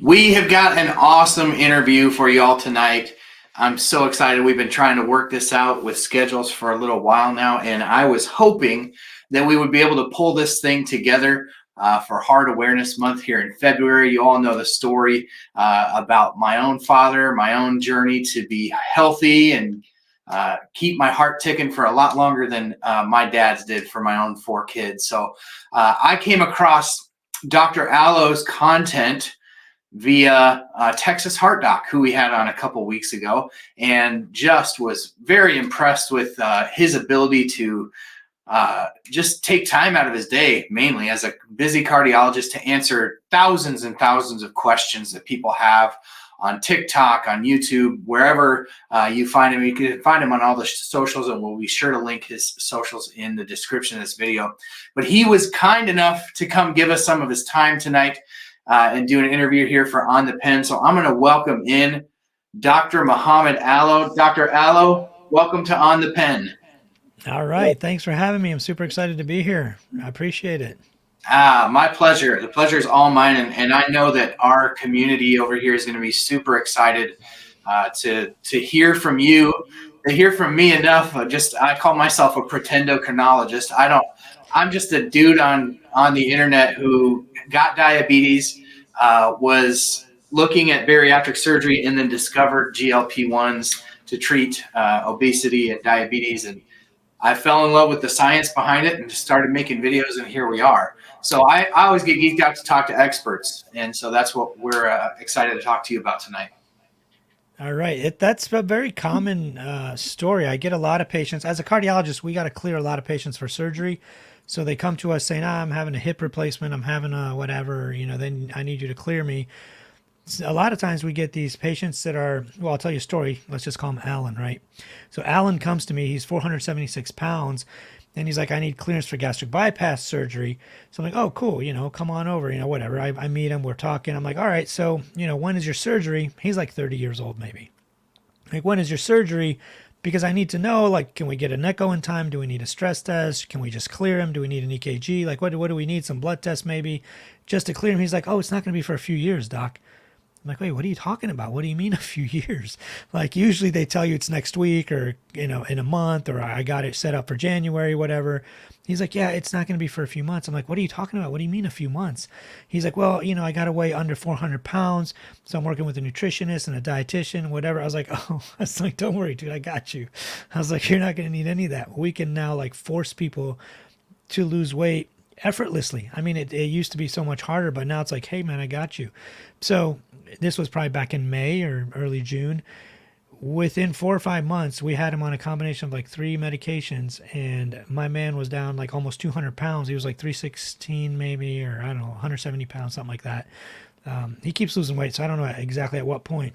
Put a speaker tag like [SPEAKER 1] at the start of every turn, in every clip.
[SPEAKER 1] We have got an awesome interview for y'all tonight. I'm so excited. We've been trying to work this out with schedules for a little while now, and I was hoping that we would be able to pull this thing together for Heart Awareness Month here in February. You all know the story about my own father, my own journey to be healthy and keep my heart ticking for a lot longer than my dad's did for my own 4 kids. So I came across Dr. Allo's content via Texas Heart Doc, who we had on a couple weeks ago, and just was very impressed with his ability to just take time out of his day, mainly as a busy cardiologist, to answer thousands and thousands of questions that people have on TikTok, on YouTube, wherever you find him. You can find him on all the socials, and we'll be sure to link his socials in the description of this video. But he was kind enough to come give us some of his time tonight and do an interview here for On the Pen. So I'm going to welcome in Dr. Muhammad Allo. Dr. Allo, welcome to On the Pen.
[SPEAKER 2] All right. Thanks for having me. I'm super excited to be here. I appreciate it.
[SPEAKER 1] My pleasure. The pleasure is all mine. And I know that our community over here is going to be super excited to hear from you, to hear from me enough. I call myself a pretendocrinologist. I'm just a dude on the internet who got diabetes, was looking at bariatric surgery, and then discovered GLP-1s to treat obesity and diabetes. And I fell in love with the science behind it and just started making videos, and here we are. So I always get geeked out to talk to experts, and so that's what we're excited to talk to you about tonight.
[SPEAKER 2] All right. That's a very common story. I get a lot of patients. As a cardiologist, we got to clear a lot of patients for surgery. So they come to us saying, I'm having a hip replacement, I'm having a whatever, then I need you to clear me. A lot of times we get these patients that are, well, I'll tell you a story. Let's just call him Alan, right? So Alan comes to me, he's 476 pounds, and he's like, I need clearance for gastric bypass surgery. So I'm like, oh, cool, come on over, whatever. I meet him, we're talking. I'm like, all right, so, when is your surgery? He's like 30 years old, maybe. Like, when is your surgery? Because I need to know, like, can we get an echo in time? Do we need a stress test? Can we just clear him? Do we need an EKG? Like, what do we need? Some blood tests maybe just to clear him? He's like, oh, it's not going to be for a few years, doc. I'm like, wait, what are you talking about? What do you mean a few years? Like, usually they tell you it's next week or, in a month, or I got it set up for January, whatever. He's like, yeah, it's not going to be for a few months. I'm like, what are you talking about? What do you mean a few months? He's like, well, I got to weigh under 400 pounds. So I'm working with a nutritionist and a dietitian, whatever. I was like, oh, I was like, don't worry, dude, I got you. I was like, you're not going to need any of that. We can now like force people to lose weight effortlessly. I mean, it used to be so much harder, but now it's like, hey man, I got you. So this was probably back in May or early June. Within 4 or 5 months, we had him on a combination of like 3 medications, and my man was down like almost 200 pounds. He was like 316 maybe, or I don't know, 170 pounds, something like that. He keeps losing weight, so I don't know exactly at what point.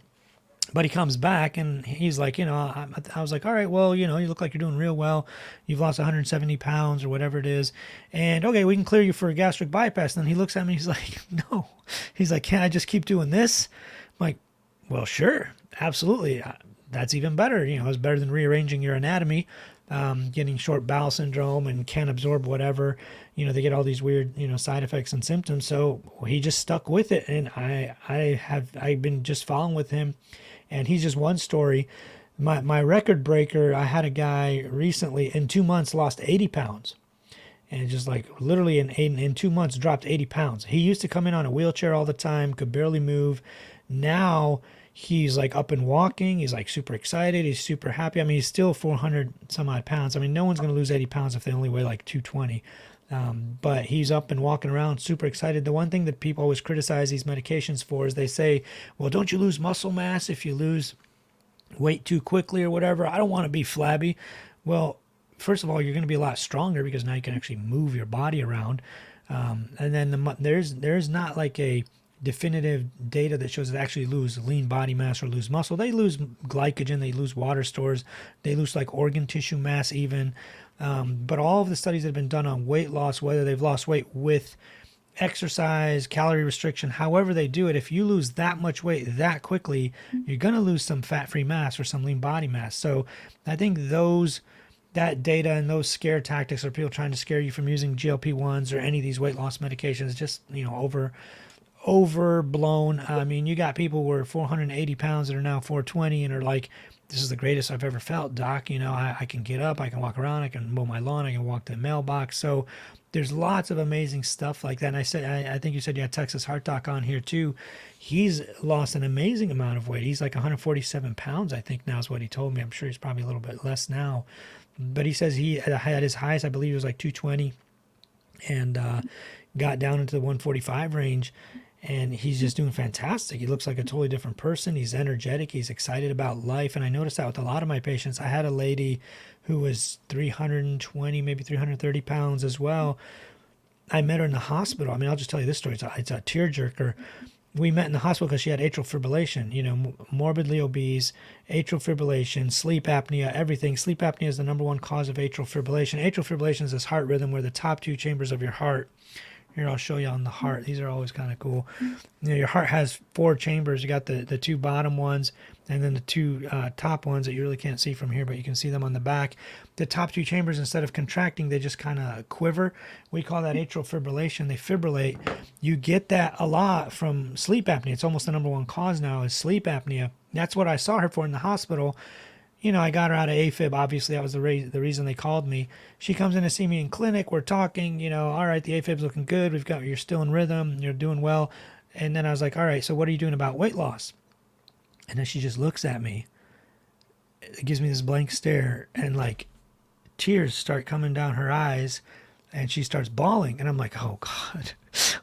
[SPEAKER 2] But he comes back and he's like, I was like, all right, well, you look like you're doing real well. You've lost 170 pounds or whatever it is. And okay, we can clear you for a gastric bypass. And then he looks at me, he's like, no. He's like, can't I just keep doing this? I'm like, well, sure, absolutely. That's even better. It's better than rearranging your anatomy, getting short bowel syndrome and can't absorb whatever. They get all these weird, side effects and symptoms. So he just stuck with it. And I've been just following with him. And he's just one story. My record breaker, I had a guy recently in 2 months lost 80 pounds. And just like literally in 2 months dropped 80 pounds. He used to come in on a wheelchair all the time, could barely move. Now he's like up and walking. He's like super excited. He's super happy. I mean, he's still 400 some odd pounds. I mean, no one's going to lose 80 pounds if they only weigh like 220. But he's up and walking around, super excited. The one thing that people always criticize these medications for is they say, well, don't you lose muscle mass if you lose weight too quickly or whatever? I don't want to be flabby. Well, first of all, you're going to be a lot stronger because now you can actually move your body around. And then there's not like a definitive data that shows they actually lose lean body mass or lose muscle. They lose glycogen, they lose water stores, they lose like organ tissue mass even. But all of the studies that have been done on weight loss, whether they've lost weight with exercise, calorie restriction, however they do it, if you lose that much weight that quickly, you're going to lose some fat-free mass or some lean body mass. So I think that data and those scare tactics are people trying to scare you from using GLP-1s or any of these weight loss medications, just, overblown. I mean, you got people who are 480 pounds that are now 420 and are like, this is the greatest I've ever felt, doc. You know, I can get up, I can walk around, I can mow my lawn, I can walk to the mailbox. So there's lots of amazing stuff like that. And I think you said you had Texas Heart Doc on here too. He's lost an amazing amount of weight. He's like 147 pounds, I think now is what he told me. I'm sure he's probably a little bit less now. But he says he had his highest, I believe it was like 220 and got down into the 145 range. And he's just doing fantastic. He looks like a totally different person. He's energetic. He's excited about life. And I noticed that with a lot of my patients. I had a lady who was 320, maybe 330 pounds as well. I met her in the hospital. I mean, I'll just tell you this story. It's a tearjerker. We met in the hospital because she had atrial fibrillation, you know, morbidly obese, atrial fibrillation, sleep apnea, everything. Sleep apnea is the number one cause of atrial fibrillation. Atrial fibrillation is this heart rhythm where the top two chambers of your heart. Here, I'll show you on the heart. These are always kind of cool. You know, your heart has 4 chambers. You got the 2 bottom ones and then the 2 top ones that you really can't see from here, but you can see them on the back. The top 2 chambers, instead of contracting, they just kind of quiver. We call that atrial fibrillation. They fibrillate. You get that a lot from sleep apnea. It's almost the number one cause now is sleep apnea. That's what I saw her for in the hospital. You know, I got her out of AFib. Obviously, that was the reason they called me. She comes in to see me in clinic. We're talking, you know, all right, the AFib's looking good. You're still in rhythm. You're doing well. And then I was like, all right, so what are you doing about weight loss? And then she just looks at me. It gives me this blank stare and like tears start coming down her eyes and she starts bawling. And I'm like, oh God,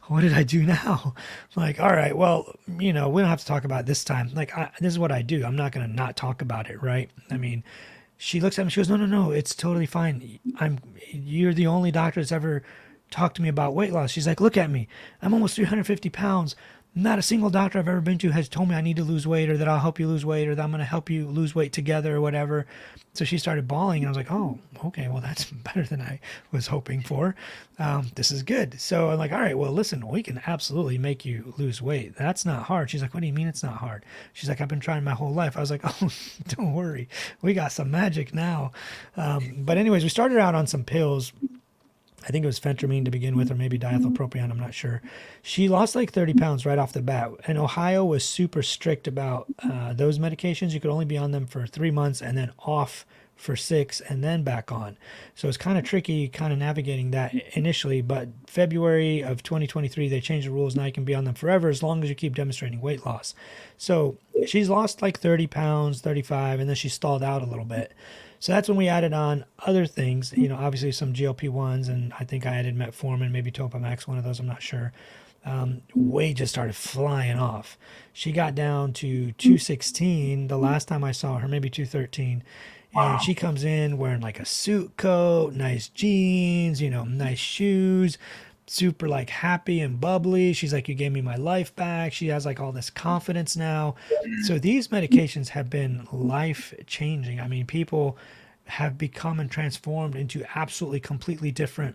[SPEAKER 2] what did I do now? I'm like, all right, well, you know, we don't have to talk about it this time. Like, this is what I do. I'm not going to not talk about it, right? I mean, she looks at me, she goes, no, it's totally fine. You're the only doctor that's ever talked to me about weight loss. She's like, look at me. I'm almost 350 pounds. Not a single doctor I've ever been to has told me I need to lose weight or that I'll help you lose weight or that I'm going to help you lose weight together or whatever. So she started bawling and I was like, oh, okay, well, that's better than I was hoping for. This is good. So I'm like, all right, well, listen, we can absolutely make you lose weight. That's not hard. She's like, what do you mean it's not hard? She's like, I've been trying my whole life. I was like, oh, don't worry. We got some magic now. But anyways, we started out on some pills. I think it was phentermine to begin with, or maybe diethylpropion, I'm not sure. She lost like 30 pounds right off the bat. And Ohio was super strict about those medications. You could only be on them for 3 months and then off for 6 and then back on. So it's kind of tricky kind of navigating that initially. But February of 2023, they changed the rules. Now you can be on them forever as long as you keep demonstrating weight loss. So she's lost like 30 pounds, 35, and then she stalled out a little bit. So that's when we added on other things, you know, obviously some GLP-1s, and I think I added metformin, maybe Topamax, one of those, I'm not sure. Weight just started flying off. She got down to 216 the last time I saw her, maybe 213. And she comes in wearing like a suit coat, nice jeans, you know, nice shoes, super like happy and bubbly. She's like, you gave me my life back. She has like all this confidence now. So these medications have been life changing. I mean, people have become and transformed into absolutely completely different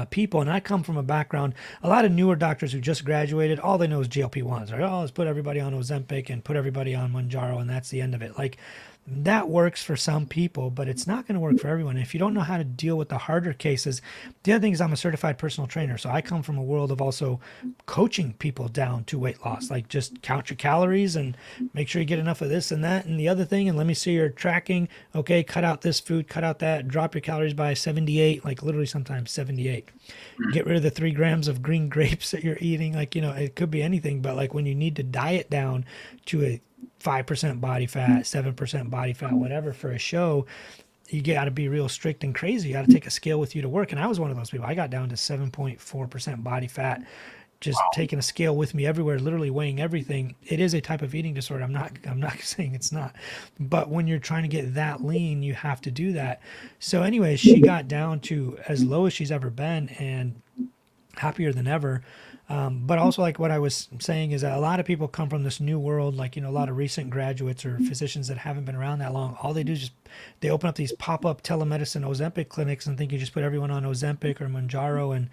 [SPEAKER 2] people. And I come from a background, a lot of newer doctors who just graduated, all they know is GLP-1s, right? Oh, let's put everybody on Ozempic and put everybody on Mounjaro, and that's the end of it. Like, that works for some people, but it's not going to work for everyone. If you don't know how to deal with the harder cases, the other thing is I'm a certified personal trainer. So I come from a world of also coaching people down to weight loss, like just count your calories and make sure you get enough of this and that and the other thing. And let me see your tracking. Okay, cut out this food, cut out that, drop your calories by 78, like literally sometimes 78. Get rid of the 3 grams of green grapes that you're eating. Like, you know, it could be anything, but like when you need to diet down to a 5% body fat, 7% body fat, whatever for a show, you got to be real strict and crazy. You got to take a scale with you to work. And I was one of those people. I got down to 7.4% body fat, just taking a scale with me everywhere, literally weighing everything. It is a type of eating disorder. I'm not saying it's not, but when you're trying to get that lean, you have to do that. So anyways, she got down to as low as she's ever been and happier than ever. But also, like what I was saying is that a lot of people come from this new world, like, you know, a lot of recent graduates or physicians that haven't been around that long. All they do is just, they open up these pop-up telemedicine Ozempic clinics and think you just put everyone on Ozempic or Mounjaro and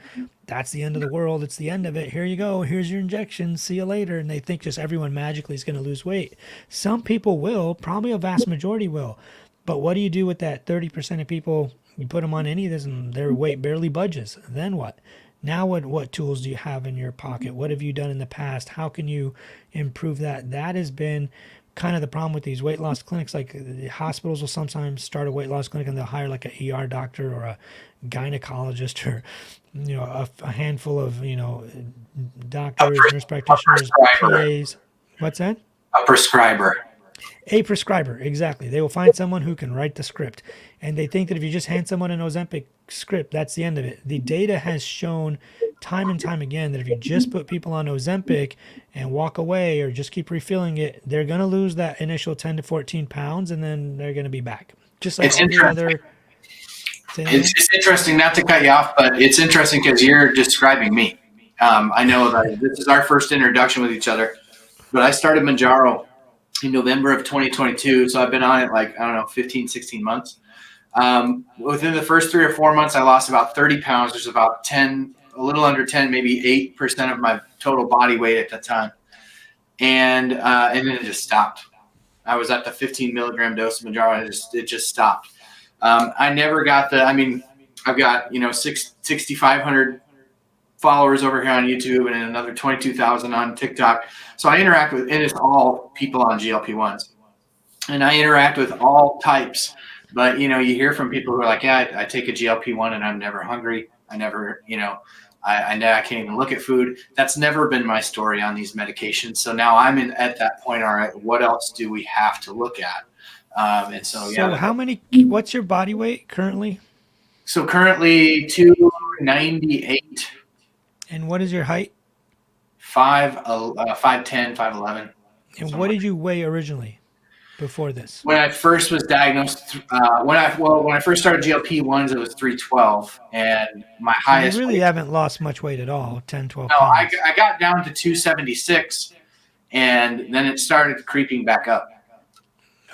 [SPEAKER 2] that's the end of the world. It's the end of it. Here you go. Here's your injection. See you later. And they think just everyone magically is going to lose weight. Some people will, probably a vast majority will. But what do you do with that 30% of people? You put them on any of this and their weight barely budges. Then what? Now what tools do you have in your pocket? What have you done in the past? How can you improve that? That has been kind of the problem with these weight loss clinics. Like the hospitals will sometimes start a weight loss clinic and they'll hire like a ER doctor or a gynecologist or a handful of
[SPEAKER 1] A,
[SPEAKER 2] doctors, nurse
[SPEAKER 1] a
[SPEAKER 2] practitioners,
[SPEAKER 1] prescriber.
[SPEAKER 2] PAs. What's that?
[SPEAKER 1] A prescriber.
[SPEAKER 2] A prescriber, exactly. They will find someone who can write the script. And they think that if you just hand someone an Ozempic script, that's the end of it. The data has shown time and time again that if you just put people on Ozempic and walk away or just keep refilling it, they're going to lose that initial 10 to 14 pounds and then they're going to be back. Just like
[SPEAKER 1] It's
[SPEAKER 2] every
[SPEAKER 1] interesting.
[SPEAKER 2] other.
[SPEAKER 1] It's interesting, not to cut you off, but it's interesting because you're describing me. I know that this is our first introduction with each other, but I started Mounjaro in November of 2022. So I've been on it like, I don't know, 15, 16 months. Within the first 3 or 4 months, I lost about 30 pounds. There's about 10, a little under 10, maybe 8% of my total body weight at the time. And then it just stopped. I was at the 15 milligram dose of Mounjaro and it just stopped. I never got I've got, 6,500 followers over here on YouTube and another 22,000 on TikTok. So I interact with, and it's all people on GLP-1s. And I interact with all types. But, you hear from people who are like, yeah, I take a GLP-1 and I'm never hungry. I never, I can't even look at food. That's never been my story on these medications. So now I'm at that point, all right, what else do we have to look at?
[SPEAKER 2] What's your body weight currently?
[SPEAKER 1] So currently 298.
[SPEAKER 2] And what is your height?
[SPEAKER 1] 5'10", 5'11".
[SPEAKER 2] And what did you weigh originally before this?
[SPEAKER 1] When I first was diagnosed, when I first started GLP-1s, it was 312, and my highest.
[SPEAKER 2] You really haven't lost much weight at all, 10, 12
[SPEAKER 1] No,
[SPEAKER 2] pounds.
[SPEAKER 1] I got down to 276, and then it started creeping back up.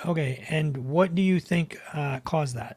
[SPEAKER 2] Okay, and what do you think caused that?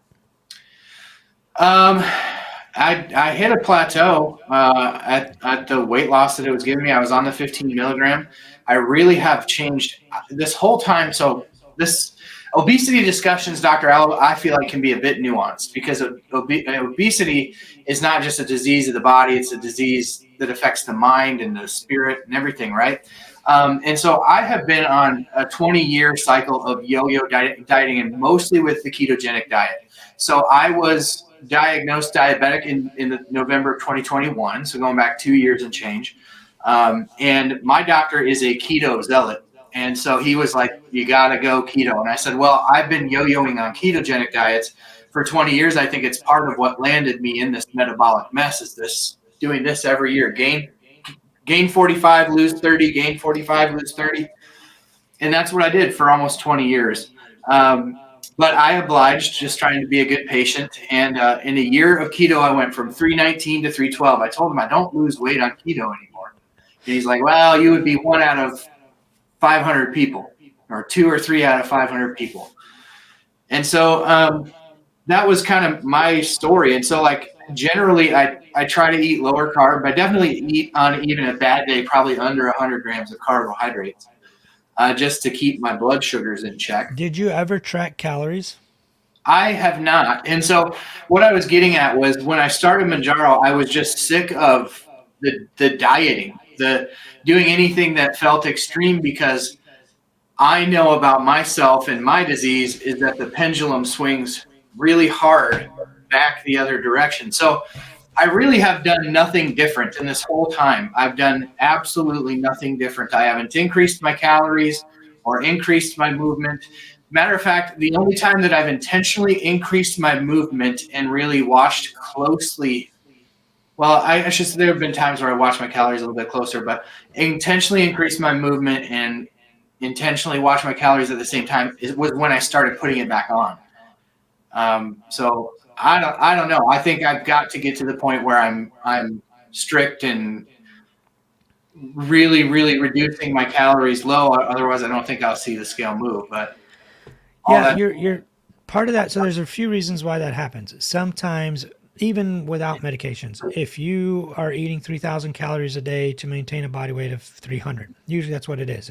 [SPEAKER 1] I hit a plateau at the weight loss that it was giving me. I was on the 15 milligram. I really have changed this whole time. So this obesity discussions, Dr. Allo, I feel like can be a bit nuanced because obesity is not just a disease of the body. It's a disease that affects the mind and the spirit and everything, right? And so I have been on a 20-year cycle of yo-yo dieting and mostly with the ketogenic diet. So I was diagnosed diabetic in the November of 2021, so going back 2 years and change. And my doctor is a keto zealot. And so he was like, you got to go keto. And I said, well, I've been yo-yoing on ketogenic diets for 20 years. I think it's part of what landed me in this metabolic mess is doing this every year. Gain 45, lose 30, gain 45, lose 30. And that's what I did for almost 20 years. But I obliged, just trying to be a good patient. And in a year of keto, I went from 319 to 312. I told him I don't lose weight on keto anymore. And he's like, well, you would be 1 out of 500 people or 2 or 3 out of 500 people. And so that was kind of my story. And so like generally I try to eat lower carb. I definitely eat on even a bad day, probably under 100 grams of carbohydrates. Just to keep my blood sugars in check.
[SPEAKER 2] Did you ever track calories?
[SPEAKER 1] I have not. And so what I was getting at was when I started Mounjaro, I was just sick of the dieting, the doing anything that felt extreme because I know about myself and my disease is that the pendulum swings really hard back the other direction. So I really have done nothing different in this whole time. I've done absolutely nothing different. I haven't increased my calories or increased my movement. Matter of fact, the only time that I've intentionally increased my movement and really watched closely, well, I should say there have been times where I watched my calories a little bit closer, but intentionally increased my movement and intentionally watched my calories at the same time was when I started putting it back on. So I don't know. I think I've got to get to the point where I'm strict and really, really reducing my calories low. Otherwise, I don't think I'll see the scale move. But
[SPEAKER 2] you're part of that. So there's a few reasons why that happens. Sometimes even without medications, if you are eating 3,000 calories a day to maintain a body weight of 300, usually that's what it is.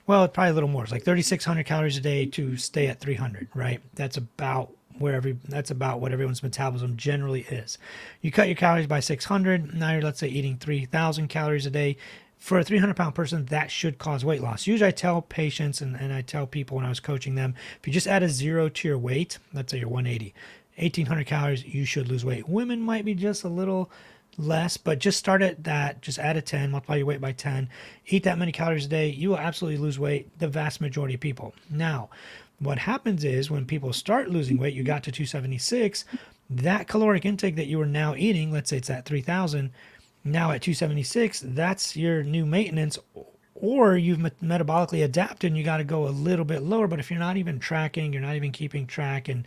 [SPEAKER 2] Well, it's probably a little more. It's like 3,600 calories a day to stay at 300, right? That's about that's about what everyone's metabolism generally is. You cut your calories by 600. Now you're, let's say, eating 3,000 calories a day. For a 300-pound person, that should cause weight loss. Usually I tell patients and I tell people when I was coaching them, if you just add a 0 to your weight, let's say you're 180, 1,800 calories, you should lose weight. Women might be just a little less, but just start at that. Just add a 10, multiply your weight by 10, eat that many calories a day. You will absolutely lose weight, the vast majority of people. Now, what happens is when people start losing weight, you got to 276, that caloric intake that you are now eating, let's say it's at 3,000, now at 276, that's your new maintenance, or you've metabolically adapted and you got to go a little bit lower. But if you're not even tracking, you're not even keeping track, and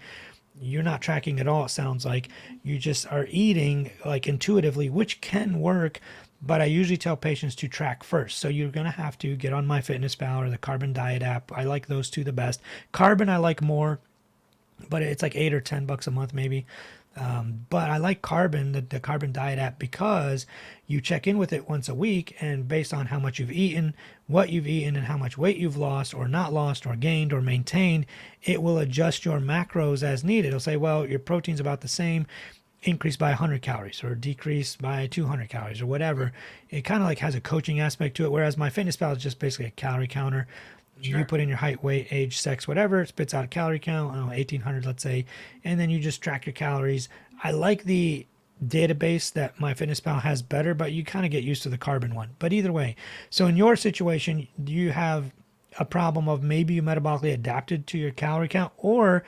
[SPEAKER 2] you're not tracking at all, it sounds like you just are eating like intuitively, which can work. But I usually tell patients to track first. So you're going to have to get on MyFitnessPal or the Carbon Diet app. I like those two the best. Carbon I like more, but it's like $8 or $10 a month maybe. But I like Carbon, the Carbon Diet app, because you check in with it once a week, and based on how much you've eaten, what you've eaten, and how much weight you've lost or not lost or gained or maintained, it will adjust your macros as needed. It'll say, well, your protein's about the same, increase by 100 calories or decrease by 200 calories or whatever. It kind of like has a coaching aspect to it, whereas MyFitnessPal is just basically a calorie counter. Sure. You put in your height, weight, age, sex, whatever. It spits out a calorie count, 1,800, let's say, and then you just track your calories. I like the database that MyFitnessPal has better, but you kind of get used to the Carbon one. But either way, so in your situation, you have a problem of maybe you metabolically adapted to your calorie count, or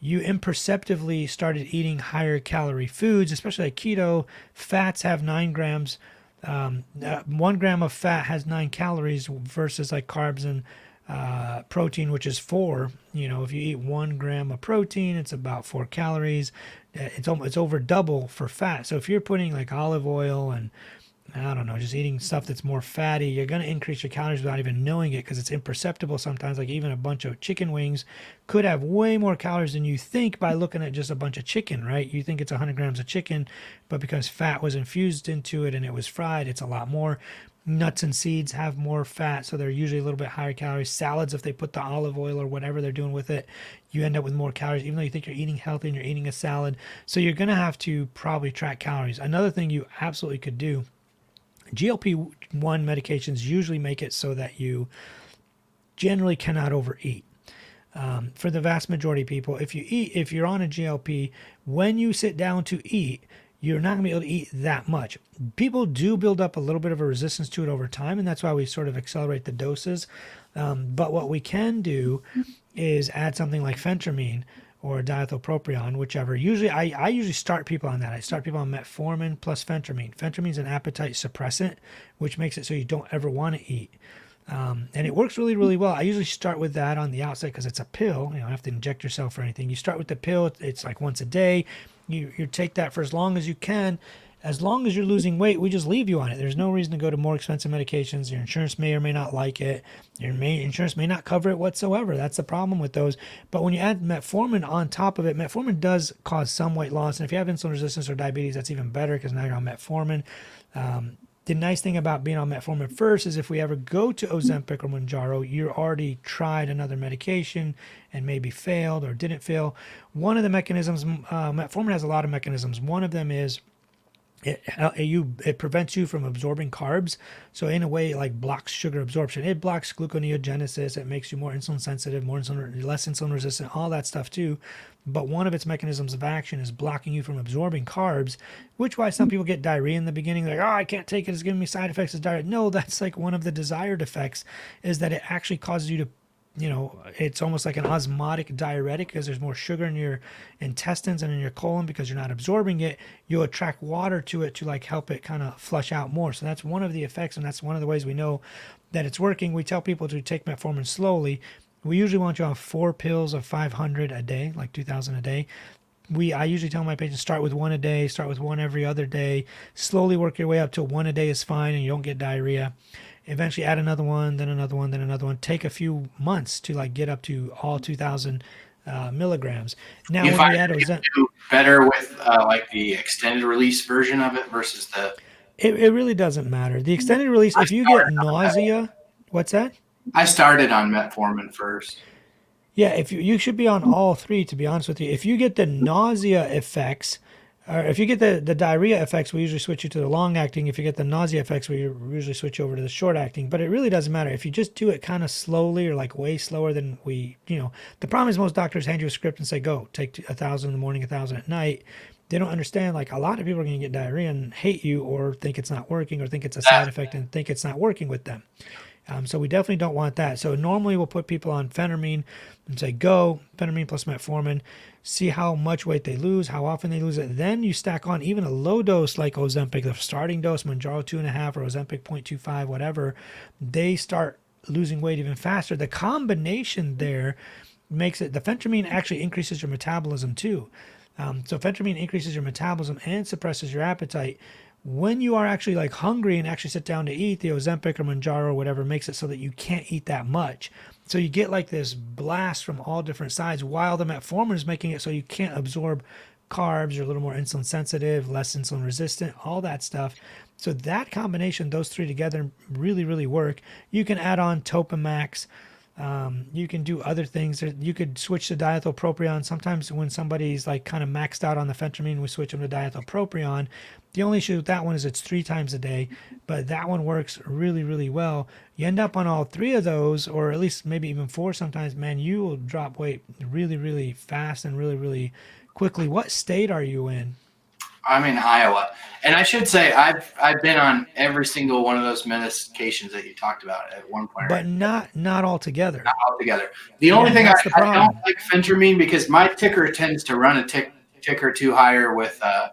[SPEAKER 2] you imperceptibly started eating higher calorie foods, especially like keto. Fats have 9 grams. 1 gram of fat has 9 calories versus like carbs and protein, which is 4. If you eat 1 gram of protein, it's about 4 calories. It's over double for fat. So if you're putting like olive oil and I don't know, just eating stuff that's more fatty, you're going to increase your calories without even knowing it, because it's imperceptible sometimes. Like even a bunch of chicken wings could have way more calories than you think by looking at just a bunch of chicken, right? You think it's 100 grams of chicken, but because fat was infused into it and it was fried, it's a lot more. Nuts and seeds have more fat, so they're usually a little bit higher calories. Salads, if they put the olive oil or whatever they're doing with it, you end up with more calories, even though you think you're eating healthy and you're eating a salad. So you're going to have to probably track calories. Another thing you absolutely could do, GLP-1 medications usually make it so that you generally cannot overeat. For the vast majority of people, if you're on a GLP, when you sit down to eat, you're not going to be able to eat that much. People do build up a little bit of a resistance to it over time, and that's why we sort of accelerate the doses. But what we can do is add something like phentermine or diethylpropion, whichever. Usually, I usually start people on that. I start people on metformin plus phentermine. Phentermine is an appetite suppressant, which makes it so you don't ever want to eat. And it works really, really well. I usually start with that on the outset because it's a pill. You don't have to inject yourself or anything. You start with the pill. It's like once a day. You take that for as long as you can. As long as you're losing weight, we just leave you on it. There's no reason to go to more expensive medications. Your insurance may or may not like it. Insurance may not cover it whatsoever. That's the problem with those. But when you add metformin on top of it, metformin does cause some weight loss. And if you have insulin resistance or diabetes, that's even better because now you're on metformin. The nice thing about being on metformin first is if we ever go to Ozempic or Mounjaro, you're already tried another medication and maybe failed or didn't fail. One of the mechanisms, metformin has a lot of mechanisms. One of them is it prevents you from absorbing carbs. So in a way, it like blocks sugar absorption. It blocks gluconeogenesis. It makes you more insulin sensitive, less insulin resistant, all that stuff too. But one of its mechanisms of action is blocking you from absorbing carbs, which why some people get diarrhea in the beginning. They're like, oh, I can't take it. It's giving me side effects. It's diarrhea. No, that's like one of the desired effects, is that it actually causes you to, it's almost like an osmotic diuretic because there's more sugar in your intestines and in your colon because you're not absorbing it. You'll attract water to it to like help it kind of flush out more. So that's one of the effects, and that's one of the ways we know that it's working. We tell people to take metformin slowly. We usually want you on 4 pills of 500 a day, like 2,000 a day. I usually tell my patients start with 1 a day, start with 1 every other day, slowly work your way up to 1 a day is fine and you don't get diarrhea. Eventually add another one, then another one, then another one. Take a few months to like get up to all 2,000 milligrams. Now,
[SPEAKER 1] when
[SPEAKER 2] we add
[SPEAKER 1] do better with like the extended release version of it versus the.
[SPEAKER 2] It really doesn't matter. The extended release, if you get nausea, what's that?
[SPEAKER 1] I started on metformin first.
[SPEAKER 2] Yeah, if you should be on all three, to be honest with you. If you get the nausea effects, or if you get the diarrhea effects, we usually switch you to the long acting. If you get the nausea effects, we usually switch you over to the short acting. But it really doesn't matter. If you just do it kind of slowly or like way slower than the problem is most doctors hand you a script and say, go, take 1,000 in the morning, 1,000 at night. They don't understand, like, a lot of people are going to get diarrhea and hate you or think it's not working or think it's a side effect and think it's not working with them. So we definitely don't want that. So normally we'll put people on phentermine and say, go, phentermine plus metformin, see how much weight they lose, how often they lose it. Then you stack on even a low dose like Ozempic, the starting dose, Mounjaro 2.5 or Ozempic 0.25, whatever. They start losing weight even faster. The combination there makes it, the phentermine actually increases your metabolism too. So phentermine increases your metabolism and suppresses your appetite. When you are actually like hungry and actually sit down to eat, the Ozempic or Mounjaro or whatever makes it so that you can't eat that much. So you get like this blast from all different sides, while the metformin is making it so you can't absorb carbs, you're a little more insulin sensitive, less insulin resistant, all that stuff. So that combination, those three together, really, really work. You can add on Topamax. You can do other things. You could switch to diethylpropion. Sometimes when somebody's like kind of maxed out on the phentermine, we switch them to diethylpropion. The only issue with that one is it's 3 times a day, but that one works really, really well. You end up on all 3 of those, or at least maybe even 4 sometimes, man, you will drop weight really, really fast and really, really quickly. What state are you in?
[SPEAKER 1] I'm in Iowa, and I should say I've been on every single one of those medications that you talked about at one point or
[SPEAKER 2] But not all together.
[SPEAKER 1] not altogether. The only
[SPEAKER 2] Yeah,
[SPEAKER 1] thing
[SPEAKER 2] that's the
[SPEAKER 1] I don't
[SPEAKER 2] problem.
[SPEAKER 1] like phentermine because my ticker tends to run a tick or two higher with
[SPEAKER 2] The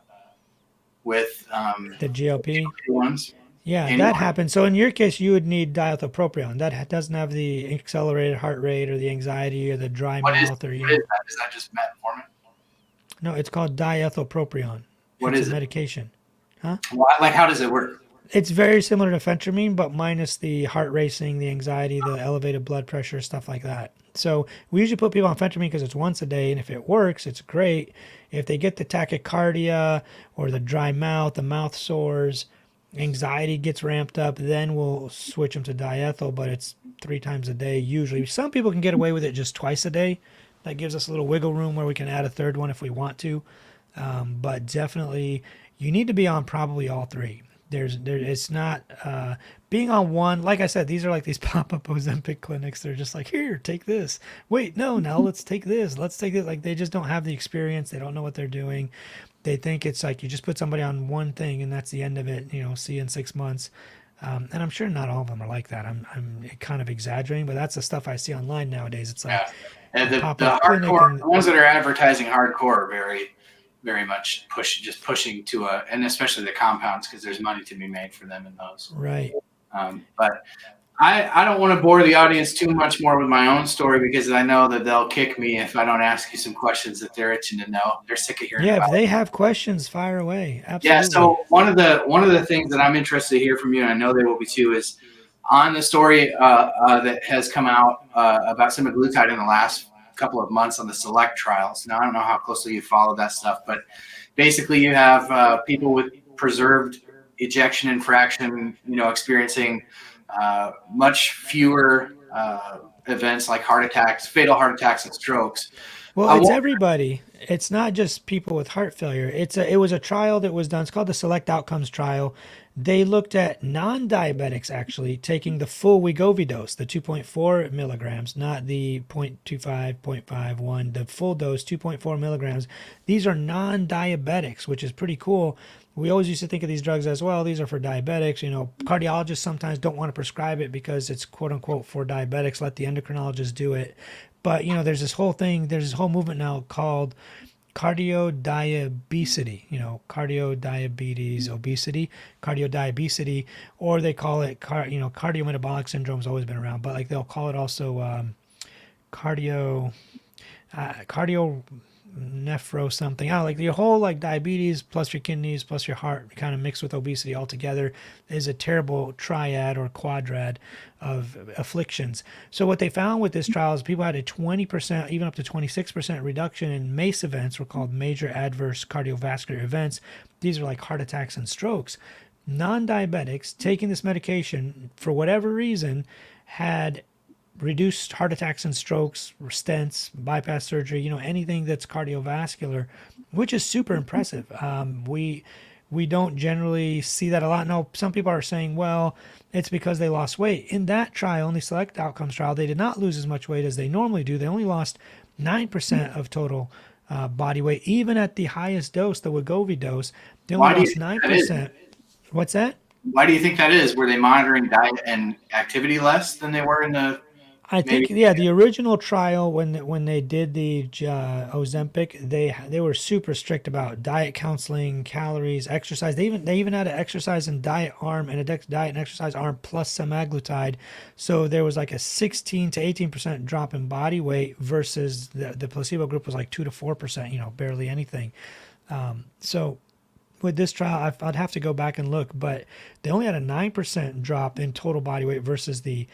[SPEAKER 2] GLP.
[SPEAKER 1] ones.
[SPEAKER 2] Yeah,
[SPEAKER 1] And
[SPEAKER 2] that happens. So in your case, you would need diethylpropion. That doesn't have the accelerated heart rate or the anxiety or the dry mouth or
[SPEAKER 1] what is that? Is that just metformin?
[SPEAKER 2] No, it's called diethylpropion.
[SPEAKER 1] What
[SPEAKER 2] It's a
[SPEAKER 1] is it?
[SPEAKER 2] medication. Huh?
[SPEAKER 1] Like how does it work?
[SPEAKER 2] It's very similar to phentermine, but minus the heart racing, the anxiety, the elevated blood pressure, stuff like that. So we usually put people on phentermine because it's once a day, and if it works, it's great. If they get the tachycardia or the dry mouth, the mouth sores, anxiety gets ramped up, then we'll switch them to diethyl, but it's 3 times a day usually. Some people can get away with it just twice a day. That gives us a little wiggle room where we can add a third one if we want to. But definitely, you need to be on probably all 3. It's not being on one. Like I said, these are like these pop-up Ozempic clinics. They're just like, here, take this. Wait, no, now let's take this. Let's take it. Like they just don't have the experience. They don't know what they're doing. They think it's like you just put somebody on one thing and that's the end of it. See you in 6 months. And I'm sure not all of them are like that. I'm kind of exaggerating, but that's the stuff I see online nowadays. It's like
[SPEAKER 1] Yeah. And
[SPEAKER 2] a
[SPEAKER 1] the
[SPEAKER 2] pop-up clinic,
[SPEAKER 1] hardcore,
[SPEAKER 2] and
[SPEAKER 1] the ones that are advertising hardcore are very much pushing to and especially the compounds because there's money to be made for them in those.
[SPEAKER 2] right.
[SPEAKER 1] But I don't want to bore the audience too much more with my own story because I know that they'll kick me if I don't ask you some questions that they're itching to know. They're sick of hearing
[SPEAKER 2] Yeah, if
[SPEAKER 1] about.
[SPEAKER 2] they have questions, fire away.
[SPEAKER 1] Yeah.
[SPEAKER 2] Absolutely.
[SPEAKER 1] So one of the things that I'm interested to hear from you, and I know they will be too, is on the story that has come out about semaglutide in the last couple of months on the select trials. Now I don't know how closely you follow that stuff, but basically you have people with preserved ejection and fraction, experiencing much fewer events like heart attacks, fatal heart attacks, and strokes.
[SPEAKER 2] Well,
[SPEAKER 1] I
[SPEAKER 2] it's
[SPEAKER 1] won't,
[SPEAKER 2] everybody. It's not just people with heart failure. It was a trial that was done. It's called the Select Outcomes trial. They looked at non-diabetics actually taking the full Wegovy dose, the 2.4 milligrams, not the 0.25, 0.51, the full dose, 2.4 milligrams. These are non-diabetics, which is pretty cool. We always used to think of these drugs as well. These are for diabetics. Cardiologists sometimes don't want to prescribe it because it's quote unquote for diabetics. Let the endocrinologist do it. But there's this whole thing. There's this whole movement now called cardiodiabesity. Cardiodiabetes, obesity, cardiodiabesity, or they call it cardiometabolic syndrome's always been around, but like they'll call it also cardio cardio nephro something. I don't know, like your whole like diabetes plus your kidneys plus your heart kind of mixed with obesity all together is a terrible triad or quadrad of afflictions. So what they found with this trial is people had a 20%, even up to 26% reduction in MACE events, were called major adverse cardiovascular events. These are like heart attacks and strokes. Non-diabetics taking this medication for whatever reason had reduce heart attacks and strokes, stents, bypass surgery, anything that's cardiovascular, which is super impressive. We don't generally see that a lot. Now, some people are saying, well, it's because they lost weight. In that trial, only select outcomes trial, they did not lose as much weight as they normally do. They only lost 9% of total body weight, even at the highest dose, the Wegovy dose. They only
[SPEAKER 1] Why do you
[SPEAKER 2] lost
[SPEAKER 1] think that is?
[SPEAKER 2] 9%. What's that?
[SPEAKER 1] Why do you think that is? Were they monitoring diet and activity less than they were in the
[SPEAKER 2] I
[SPEAKER 1] maybe?
[SPEAKER 2] think, yeah, the original trial when they did the Ozempic, they were super strict about diet counseling, calories, exercise. They even had an exercise and diet arm and a diet and exercise arm plus semaglutide. So there was like a 16 to 18% drop in body weight versus the placebo group was like 2 to 4%. Barely anything. So with this trial, I'd have to go back and look, but they only had a 9% drop in total body weight versus the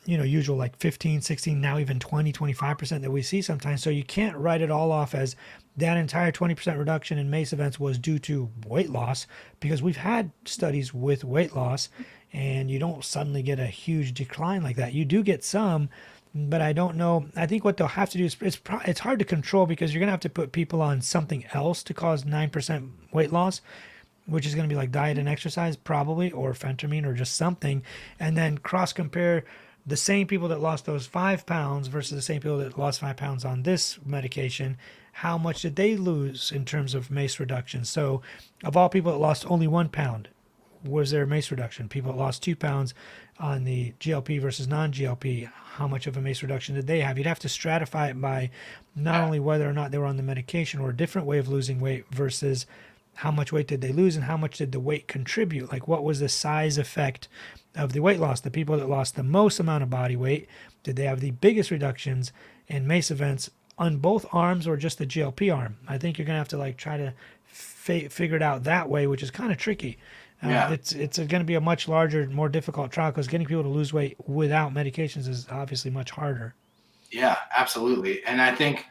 [SPEAKER 2] usual like 15, 16, now even 20, 25% that we see sometimes. So you can't write it all off as that entire 20% reduction in MACE events was due to weight loss, because we've had studies with weight loss and you don't suddenly get a huge decline like that. You do get some, but I don't know. I think what they'll have to do is it's hard to control, because you're going to have to put people on something else to cause 9% weight loss, which is going to be like diet and exercise probably, or phentermine or just something, and then cross compare the same people that lost those 5 pounds versus the same people that lost 5 pounds on this medication. How much did they lose in terms of MACE reduction? So of all people that lost only 1 pound, was there a MACE reduction? People that lost 2 pounds on the GLP versus non-GLP, how much of a MACE reduction did they have? You'd have to stratify it by not only whether or not they were on the medication or a different way of losing weight versus how much weight did they lose and how much did the weight contribute? Like, what was the size effect of the weight loss? The people that lost the most amount of body weight, did they have the biggest reductions in MACE events on both arms or just the GLP arm? I think you're going to have to like try to figure it out that way, which is kind of tricky.
[SPEAKER 1] Yeah.
[SPEAKER 2] It's going to be a much larger, more difficult trial, because getting people to lose weight without medications is obviously much harder.
[SPEAKER 1] Yeah, absolutely. And I think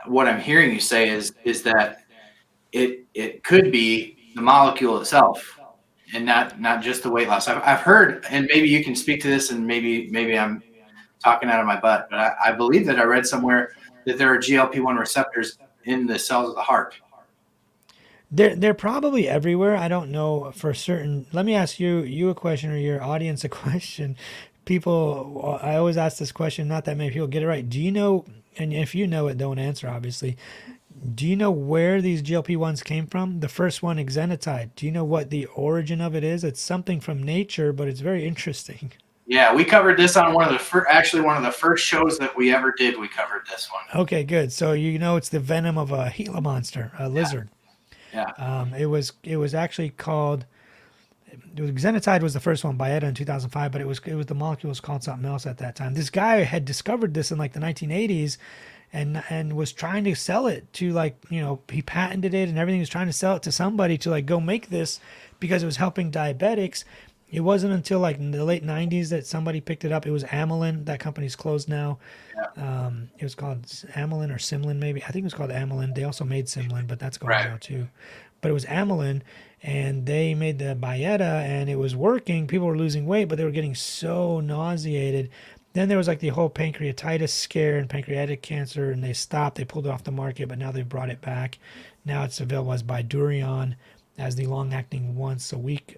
[SPEAKER 1] what I'm hearing you say is that it could be the molecule itself and not just the weight loss. I've heard, and maybe you can speak to this, and maybe I'm talking out of my butt, but I believe that I read somewhere that there are GLP-1 receptors in the cells of the heart.
[SPEAKER 2] They're probably everywhere. I don't know for certain. Let me ask you a question, or your audience a question. People, I always ask this question. Not that many people get it right. Do you know? And if you know it, don't answer. Obviously, do you know where these GLP-1s came from? The first one, exenatide. Do you know what the origin of it is? It's something from nature, but it's very interesting.
[SPEAKER 1] Yeah, we covered this on one of the first shows that we ever did. We covered this one.
[SPEAKER 2] Okay, good. So it's the venom of a Gila monster, a lizard.
[SPEAKER 1] Yeah.
[SPEAKER 2] It was actually called. Xenotide was the first one, Byetta in 2005, but it was the molecule was called something else at that time. This guy had discovered this in like the 1980s, and was trying to sell it to he patented it and everything. He was trying to sell it to somebody to like go make this because it was helping diabetics. It wasn't until like in the late 90s that somebody picked it up. It was Amylin. That company's closed now.
[SPEAKER 1] Yeah.
[SPEAKER 2] It was called Amylin or Simlin, maybe. I think it was called Amylin. They also made Simlin, but that's gone
[SPEAKER 1] Right.
[SPEAKER 2] now too. But it was Amylin, and they made the Byetta, and it was working. People were losing weight, but they were getting so nauseated. Then there was like the whole pancreatitis scare and pancreatic cancer, and they stopped. They pulled it off the market, but now they've brought it back. Now it's available as Bydureon, as the long-acting once-a-week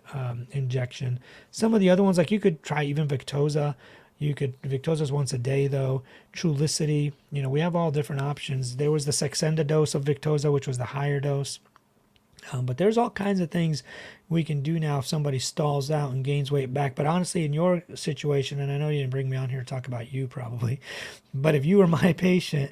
[SPEAKER 2] injection. Some of the other ones, like you could try even Victoza. Victoza's once a day though. Trulicity, we have all different options. There was the Saxenda dose of Victoza, which was the higher dose. But there's all kinds of things we can do now if somebody stalls out and gains weight back. But honestly, in your situation, and I know you didn't bring me on here to talk about you probably, but if you were my patient,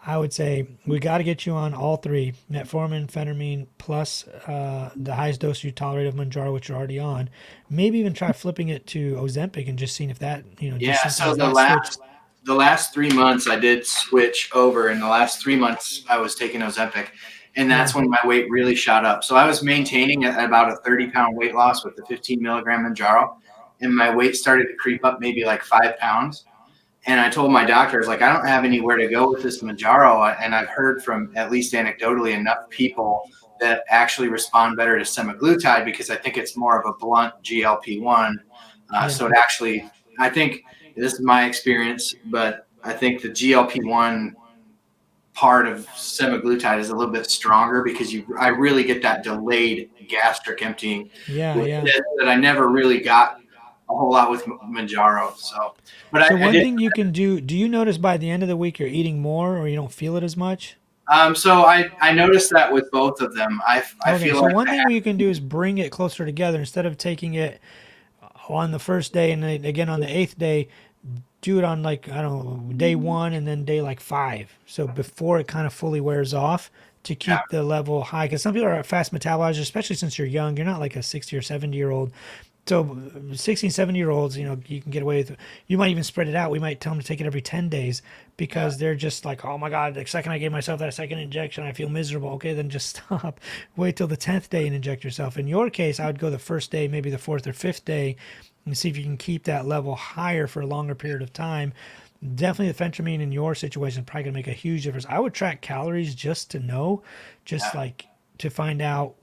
[SPEAKER 2] I would say we got to get you on all three: metformin, phentermine, plus the highest dose you tolerate of Mounjaro, which you're already on. Maybe even try flipping it to Ozempic and just seeing if that,
[SPEAKER 1] Yeah.
[SPEAKER 2] just
[SPEAKER 1] So
[SPEAKER 2] sometimes that switch.
[SPEAKER 1] the last 3 months I did switch over. In the last 3 months I was taking Ozempic, and
[SPEAKER 2] Yeah.
[SPEAKER 1] that's when my weight really shot up. So I was maintaining at about a 30-pound weight loss with the 15 milligram Mounjaro, and my weight started to creep up maybe like 5 pounds. And I told my doctor, I was like, I don't have anywhere to go with this Mounjaro. And I've heard from, at least anecdotally, enough people that actually respond better to semaglutide, because I think it's more of a blunt GLP-1.
[SPEAKER 2] Yeah.
[SPEAKER 1] So it actually, I think this is my experience, but I think the GLP-1 part of semaglutide is a little bit stronger because I really get that delayed gastric emptying
[SPEAKER 2] Yeah,
[SPEAKER 1] with
[SPEAKER 2] yeah.
[SPEAKER 1] it that I never really got a whole lot with Mounjaro. So, but
[SPEAKER 2] So
[SPEAKER 1] I
[SPEAKER 2] one
[SPEAKER 1] did.
[SPEAKER 2] thing you can do you notice by the end of the week you're eating more or you don't feel it as much?
[SPEAKER 1] So I noticed that with both of them. I
[SPEAKER 2] Okay,
[SPEAKER 1] feel
[SPEAKER 2] so
[SPEAKER 1] like
[SPEAKER 2] one
[SPEAKER 1] I
[SPEAKER 2] thing you can do is bring it closer together instead of taking it on the first day and then again on the eighth day. Do it on like I don't know day one and then day like five. So before it kind of fully wears off to
[SPEAKER 1] have,
[SPEAKER 2] keep the level high because some people are fast metabolizers, especially since you're young. You're not like a 60 or 70-year old. So 16, 70-year olds, you can get away with. You might even spread it out. We might tell them to take it every 10 days
[SPEAKER 1] yeah.
[SPEAKER 2] because they're just like, oh my god, the second I gave myself that second injection, I feel miserable. Okay, then just stop. Wait till the 10th day and inject yourself. In your case, I would go the first day, maybe the fourth or fifth day, and see if you can keep that level higher for a longer period of time. Definitely the phentermine in your situation is probably going to make a huge difference. I would track calories just to know, just
[SPEAKER 1] Yeah.
[SPEAKER 2] like to find out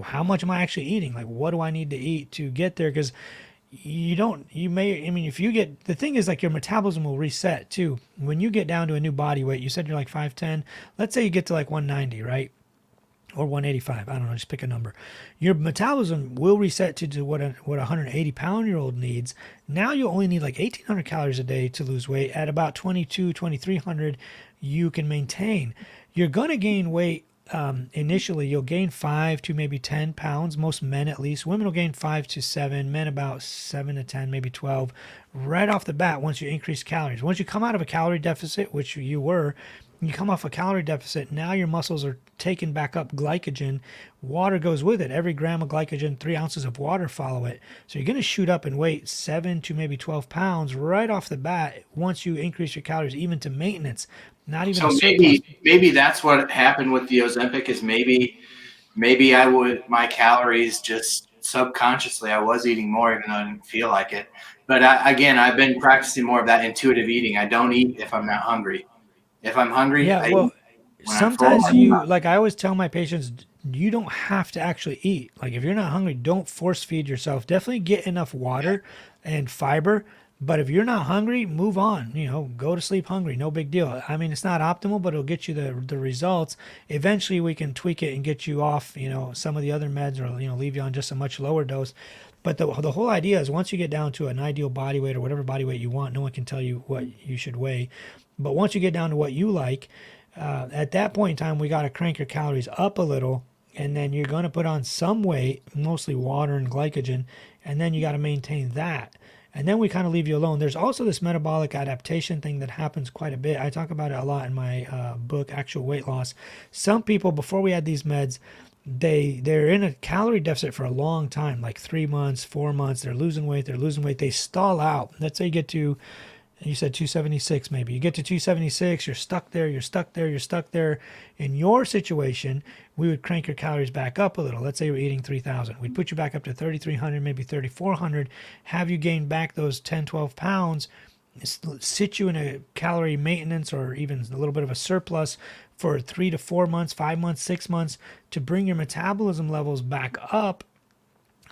[SPEAKER 2] how much am I actually eating? Like, what do I need to eat to get there? Because you may, I mean, if you get, the thing is like your metabolism will reset too. When you get down to a new body weight, you said you're like 5'10, let's say you get to like 190, right? Or 185, I don't know, just pick a number. Your metabolism will reset to what a 180-pound-year-old needs. Now you only need like 1,800 calories a day to lose weight. At about 2,300, you can maintain. You're going to gain weight initially. You'll gain 5 to maybe 10 pounds, most men at least. Women will gain 5 to 7, men about 7 to 10, maybe 12, right off the bat once you increase calories. Once you come out of a calorie deficit, which you were, you come off a calorie deficit, now your muscles are taking back up glycogen. Water goes with it. Every gram of glycogen, 3 ounces of water follow it. So you're going to shoot up in weight 7 to maybe 12 pounds right off the bat once you increase your calories, even to maintenance, not even
[SPEAKER 1] So
[SPEAKER 2] a surplus.
[SPEAKER 1] maybe that's what happened with the Ozempic is maybe I would my calories just subconsciously I was eating more even though I didn't feel like it. But again, I've been practicing more of that intuitive eating. I don't eat if I'm not hungry. If I'm hungry,
[SPEAKER 2] Yeah,
[SPEAKER 1] I eat.
[SPEAKER 2] well,
[SPEAKER 1] When I'm full,
[SPEAKER 2] sometimes
[SPEAKER 1] I'm
[SPEAKER 2] you,
[SPEAKER 1] not.
[SPEAKER 2] like I always tell my patients, you don't have to actually eat. Like if you're not hungry, don't force feed yourself. Definitely get enough water and fiber. But if you're not hungry, move on. Go to sleep hungry. No big deal. I mean, it's not optimal, but it'll get you the results. Eventually, we can tweak it and get you off, some of the other meds or, leave you on just a much lower dose. But the whole idea is once you get down to an ideal body weight or whatever body weight you want, no one can tell you what you should weigh. But once you get down to what you like, at that point in time, we got to crank your calories up a little, and then you're going to put on some weight, mostly water and glycogen, and then you got to maintain that. And then we kind of leave you alone. There's also this metabolic adaptation thing that happens quite a bit. I talk about it a lot in my book, Actual Weight Loss. Some people, before we had these meds, they're in a calorie deficit for a long time, like 3 months, 4 months. They're losing weight. They stall out. Let's say you get to, you said 276 maybe. You get to 276, you're stuck there, you're stuck there, you're stuck there. In your situation, we would crank your calories back up a little. Let's say you're eating 3,000. We'd put you back up to 3,300, maybe 3,400, have you gain back those 10, 12 pounds, sit you in a calorie maintenance or even a little bit of a surplus for 3 to 4 months, 5 months, 6 months to bring your metabolism levels back up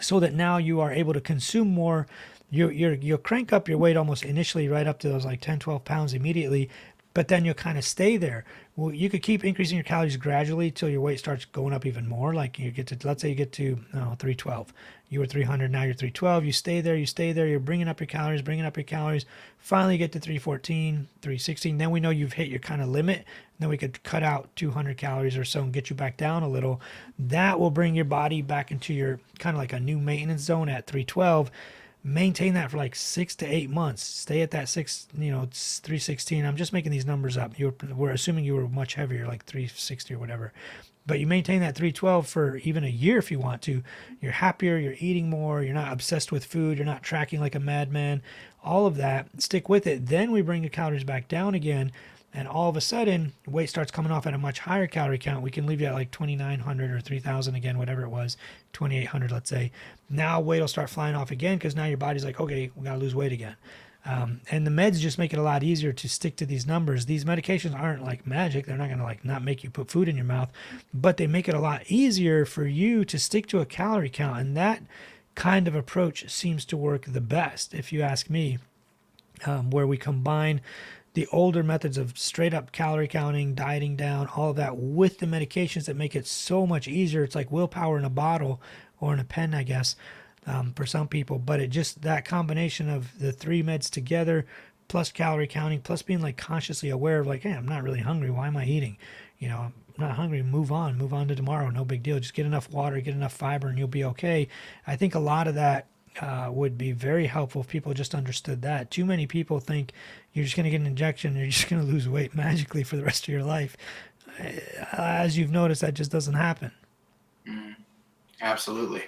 [SPEAKER 2] so that now you are able to consume more. You'll crank up your weight almost initially right up to those like 10, 12 pounds immediately, but then you'll kind of stay there. Well, you could keep increasing your calories gradually till your weight starts going up even more. Like you get to, let's say you get to 312. You were 300, now you're 312. You stay there, you're bringing up your calories. Finally you get to 314, 316. Then we know you've hit your kind of limit. Then we could cut out 200 calories or so and get you back down a little. That will bring your body back into your kind of like a new maintenance zone at 312. Maintain that for like 6 to 8 months. Stay at that 316. I'm just making these numbers up. We're assuming you were much heavier, like 360 or whatever. But you maintain that 312 for even a year if you want to. You're happier, you're eating more, you're not obsessed with food, you're not tracking like a madman. All of that, stick with it. Then we bring the calories back down again. And all of a sudden, weight starts coming off at a much higher calorie count. We can leave you at like 2,900 or 3,000 again, whatever it was, 2,800, let's say. Now weight will start flying off again because now your body's like, okay, we got to lose weight again. And the meds just make it a lot easier to stick to these numbers. These medications aren't like magic. They're not going to like not make you put food in your mouth, but they make it a lot easier for you to stick to a calorie count. And that kind of approach seems to work the best, if you ask me. where we combine the older methods of straight up calorie counting, dieting down, all of that with the medications that make it so much easier. It's like willpower in a bottle or in a pen, I guess, for some people. But it just, that combination of the three meds together, plus calorie counting, plus being like consciously aware of like, hey, I'm not really hungry. Why am I eating? I'm not hungry. Move on to tomorrow. No big deal. Just get enough water, get enough fiber, and you'll be okay. I think a lot of that would be very helpful if people just understood that. Too many people think you're just going to get an injection and you're just going to lose weight magically for the rest of your life. As you've noticed, that just doesn't happen.
[SPEAKER 1] Absolutely.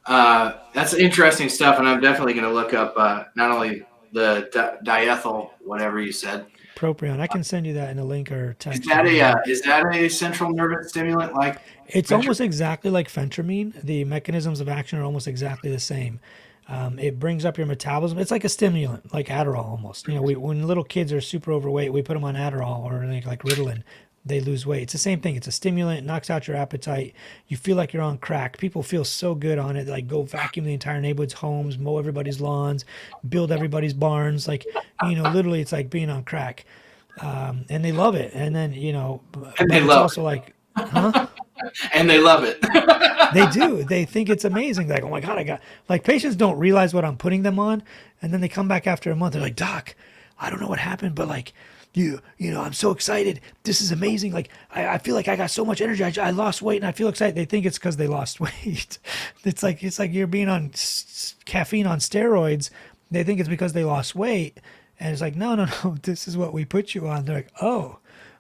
[SPEAKER 1] That's interesting stuff, and I'm definitely going to look up not only the diethyl, whatever you said.
[SPEAKER 2] Propion. I can send you that in a link or text.
[SPEAKER 1] Is that a central nervous stimulant like?
[SPEAKER 2] It's almost exactly like phentermine. The mechanisms of action are almost exactly the same. It brings up your metabolism. It's like a stimulant, like Adderall almost. When little kids are super overweight, we put them on Adderall or like Ritalin. They lose weight. It's the same thing. It's a stimulant. It knocks out your appetite. You feel like you're on crack. People feel so good on it. Like go vacuum the entire neighborhood's homes, mow everybody's lawns, build everybody's barns. Like, literally it's like being on crack. And they love it. And then,
[SPEAKER 1] and they
[SPEAKER 2] it's
[SPEAKER 1] love
[SPEAKER 2] also like, huh?
[SPEAKER 1] And they love it.
[SPEAKER 2] They do. They think it's amazing. Like, oh my God, like patients don't realize what I'm putting them on. And then they come back after a month. They're like, Doc, I don't know what happened, but like, I'm so excited. This is amazing. Like, I feel like I got so much energy. I lost weight and I feel excited. They think it's because they lost weight. It's like you're being on caffeine on steroids. They think it's because they lost weight. And it's like, no. This is what we put you on. They're like, oh,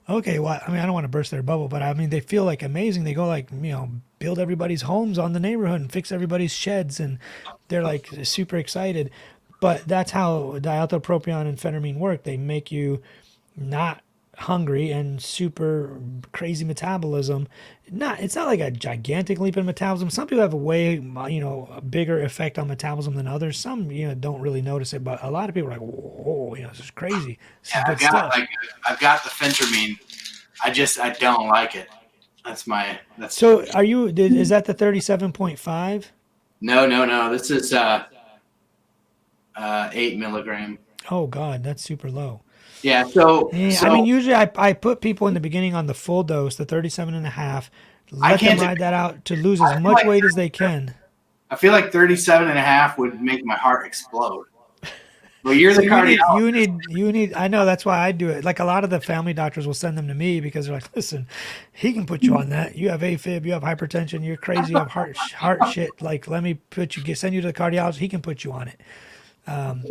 [SPEAKER 2] okay. Well, I mean, I don't want to burst their bubble, but I mean, they feel like amazing. They go like, build everybody's homes on the neighborhood and fix everybody's sheds. And they're like super excited. But that's how diethylpropion and phentermine work. They make you not hungry and super crazy metabolism. It's not like a gigantic leap in metabolism. Some people have a way, a bigger effect on metabolism than others. Some, don't really notice it, but a lot of people are like, whoa, this is crazy. This is good stuff.
[SPEAKER 1] I've got the phentermine. I don't like it.
[SPEAKER 2] So is that the 37.5?
[SPEAKER 1] No. This is 8 milligram.
[SPEAKER 2] Oh God, that's super low.
[SPEAKER 1] Yeah. So
[SPEAKER 2] I mean, usually I put people in the beginning on the full dose, the 37.5, let them ride that out to lose as much weight as they can.
[SPEAKER 1] I feel like 37.5 would make my heart explode. Well, you're the cardiologist.
[SPEAKER 2] You need, I know, that's why I do it. Like a lot of the family doctors will send them to me because they're like, listen, he can put you on that. You have AFib, you have hypertension, you're crazy, you have heart shit. Like, let me send you to the cardiologist. He can put you on it.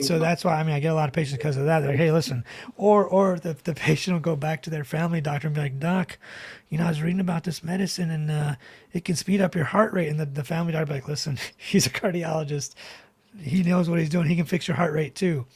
[SPEAKER 2] So that's why, I get a lot of patients because of that. They're like, hey, listen, or the patient will go back to their family doctor and be like, Doc, I was reading about this medicine and it can speed up your heart rate. And the family doctor will be like, listen, he's a cardiologist. He knows what he's doing. He can fix your heart rate too.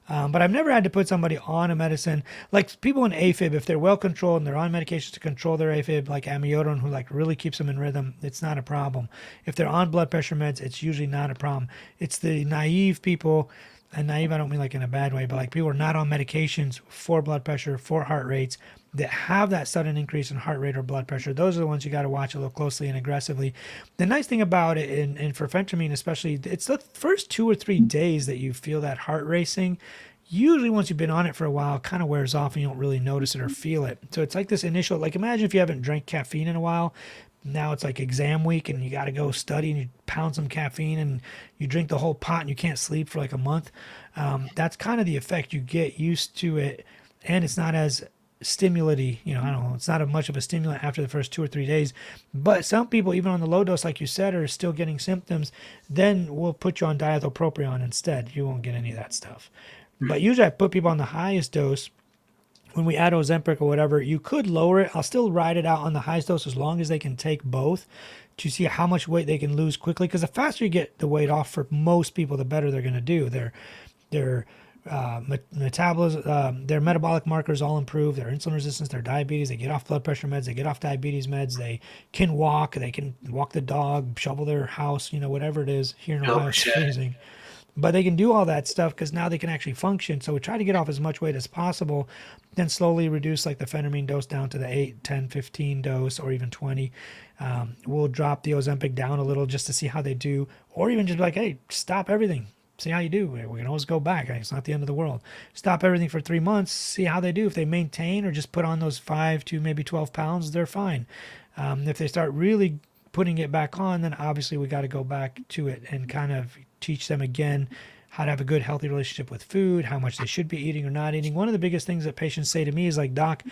[SPEAKER 2] But I've never had to put somebody on a medicine like people in AFib, if they're well controlled and they're on medications to control their AFib, like amiodarone, who like really keeps them in rhythm, it's not a problem. If they're on blood pressure meds, it's usually not a problem. It's the naive people, and naive I don't mean like in a bad way, but like people are not on medications for blood pressure, for heart rates, that have that sudden increase in heart rate or blood pressure. Those are the ones you got to watch a little closely and aggressively. The nice thing about it, and for phentermine especially, it's the first 2 or 3 days that you feel that heart racing. Usually once you've been on it for a while, it kind of wears off and you don't really notice it or feel it. So it's like this initial, like imagine if you haven't drank caffeine in a while. Now it's like exam week and you got to go study and you pound some caffeine and you drink the whole pot and you can't sleep for like a month. That's kind of the effect. You get used to it and it's not as stimulating, I don't know, it's not much of a stimulant after the first 2 or 3 days. But some people, even on the low dose, like you said, are still getting symptoms. Then we'll put you on diethylpropion instead. You won't get any of that stuff. But usually I put people on the highest dose. When we add Ozempic or whatever, you could lower it. I'll still ride it out on the highest dose as long as they can take both to see how much weight they can lose quickly. Because the faster you get the weight off for most people, the better they're going to do. Their metabolism, their metabolic markers all improve. Their insulin resistance, their diabetes. They get off blood pressure meds. They get off diabetes meds. They can walk. They can walk the dog, shovel their house. Whatever it is. Here in Ohio, it's freezing. But they can do all that stuff because now they can actually function. So we try to get off as much weight as possible, then slowly reduce like the phentermine dose down to the 8, 10, 15 dose or even 20. We'll drop the Ozempic down a little just to see how they do, or even just be like, hey, stop everything. see how you do. We can always go back. It's not the end of the world. Stop everything for 3 months, see how they do. If they maintain or just put on those 5 to maybe 12 pounds, they're fine. If they start really putting it back on, then obviously we got to go back to it and kind of teach them again how to have a good, healthy relationship with food, how much they should be eating or not eating. One of the biggest things that patients say to me is like, Doc,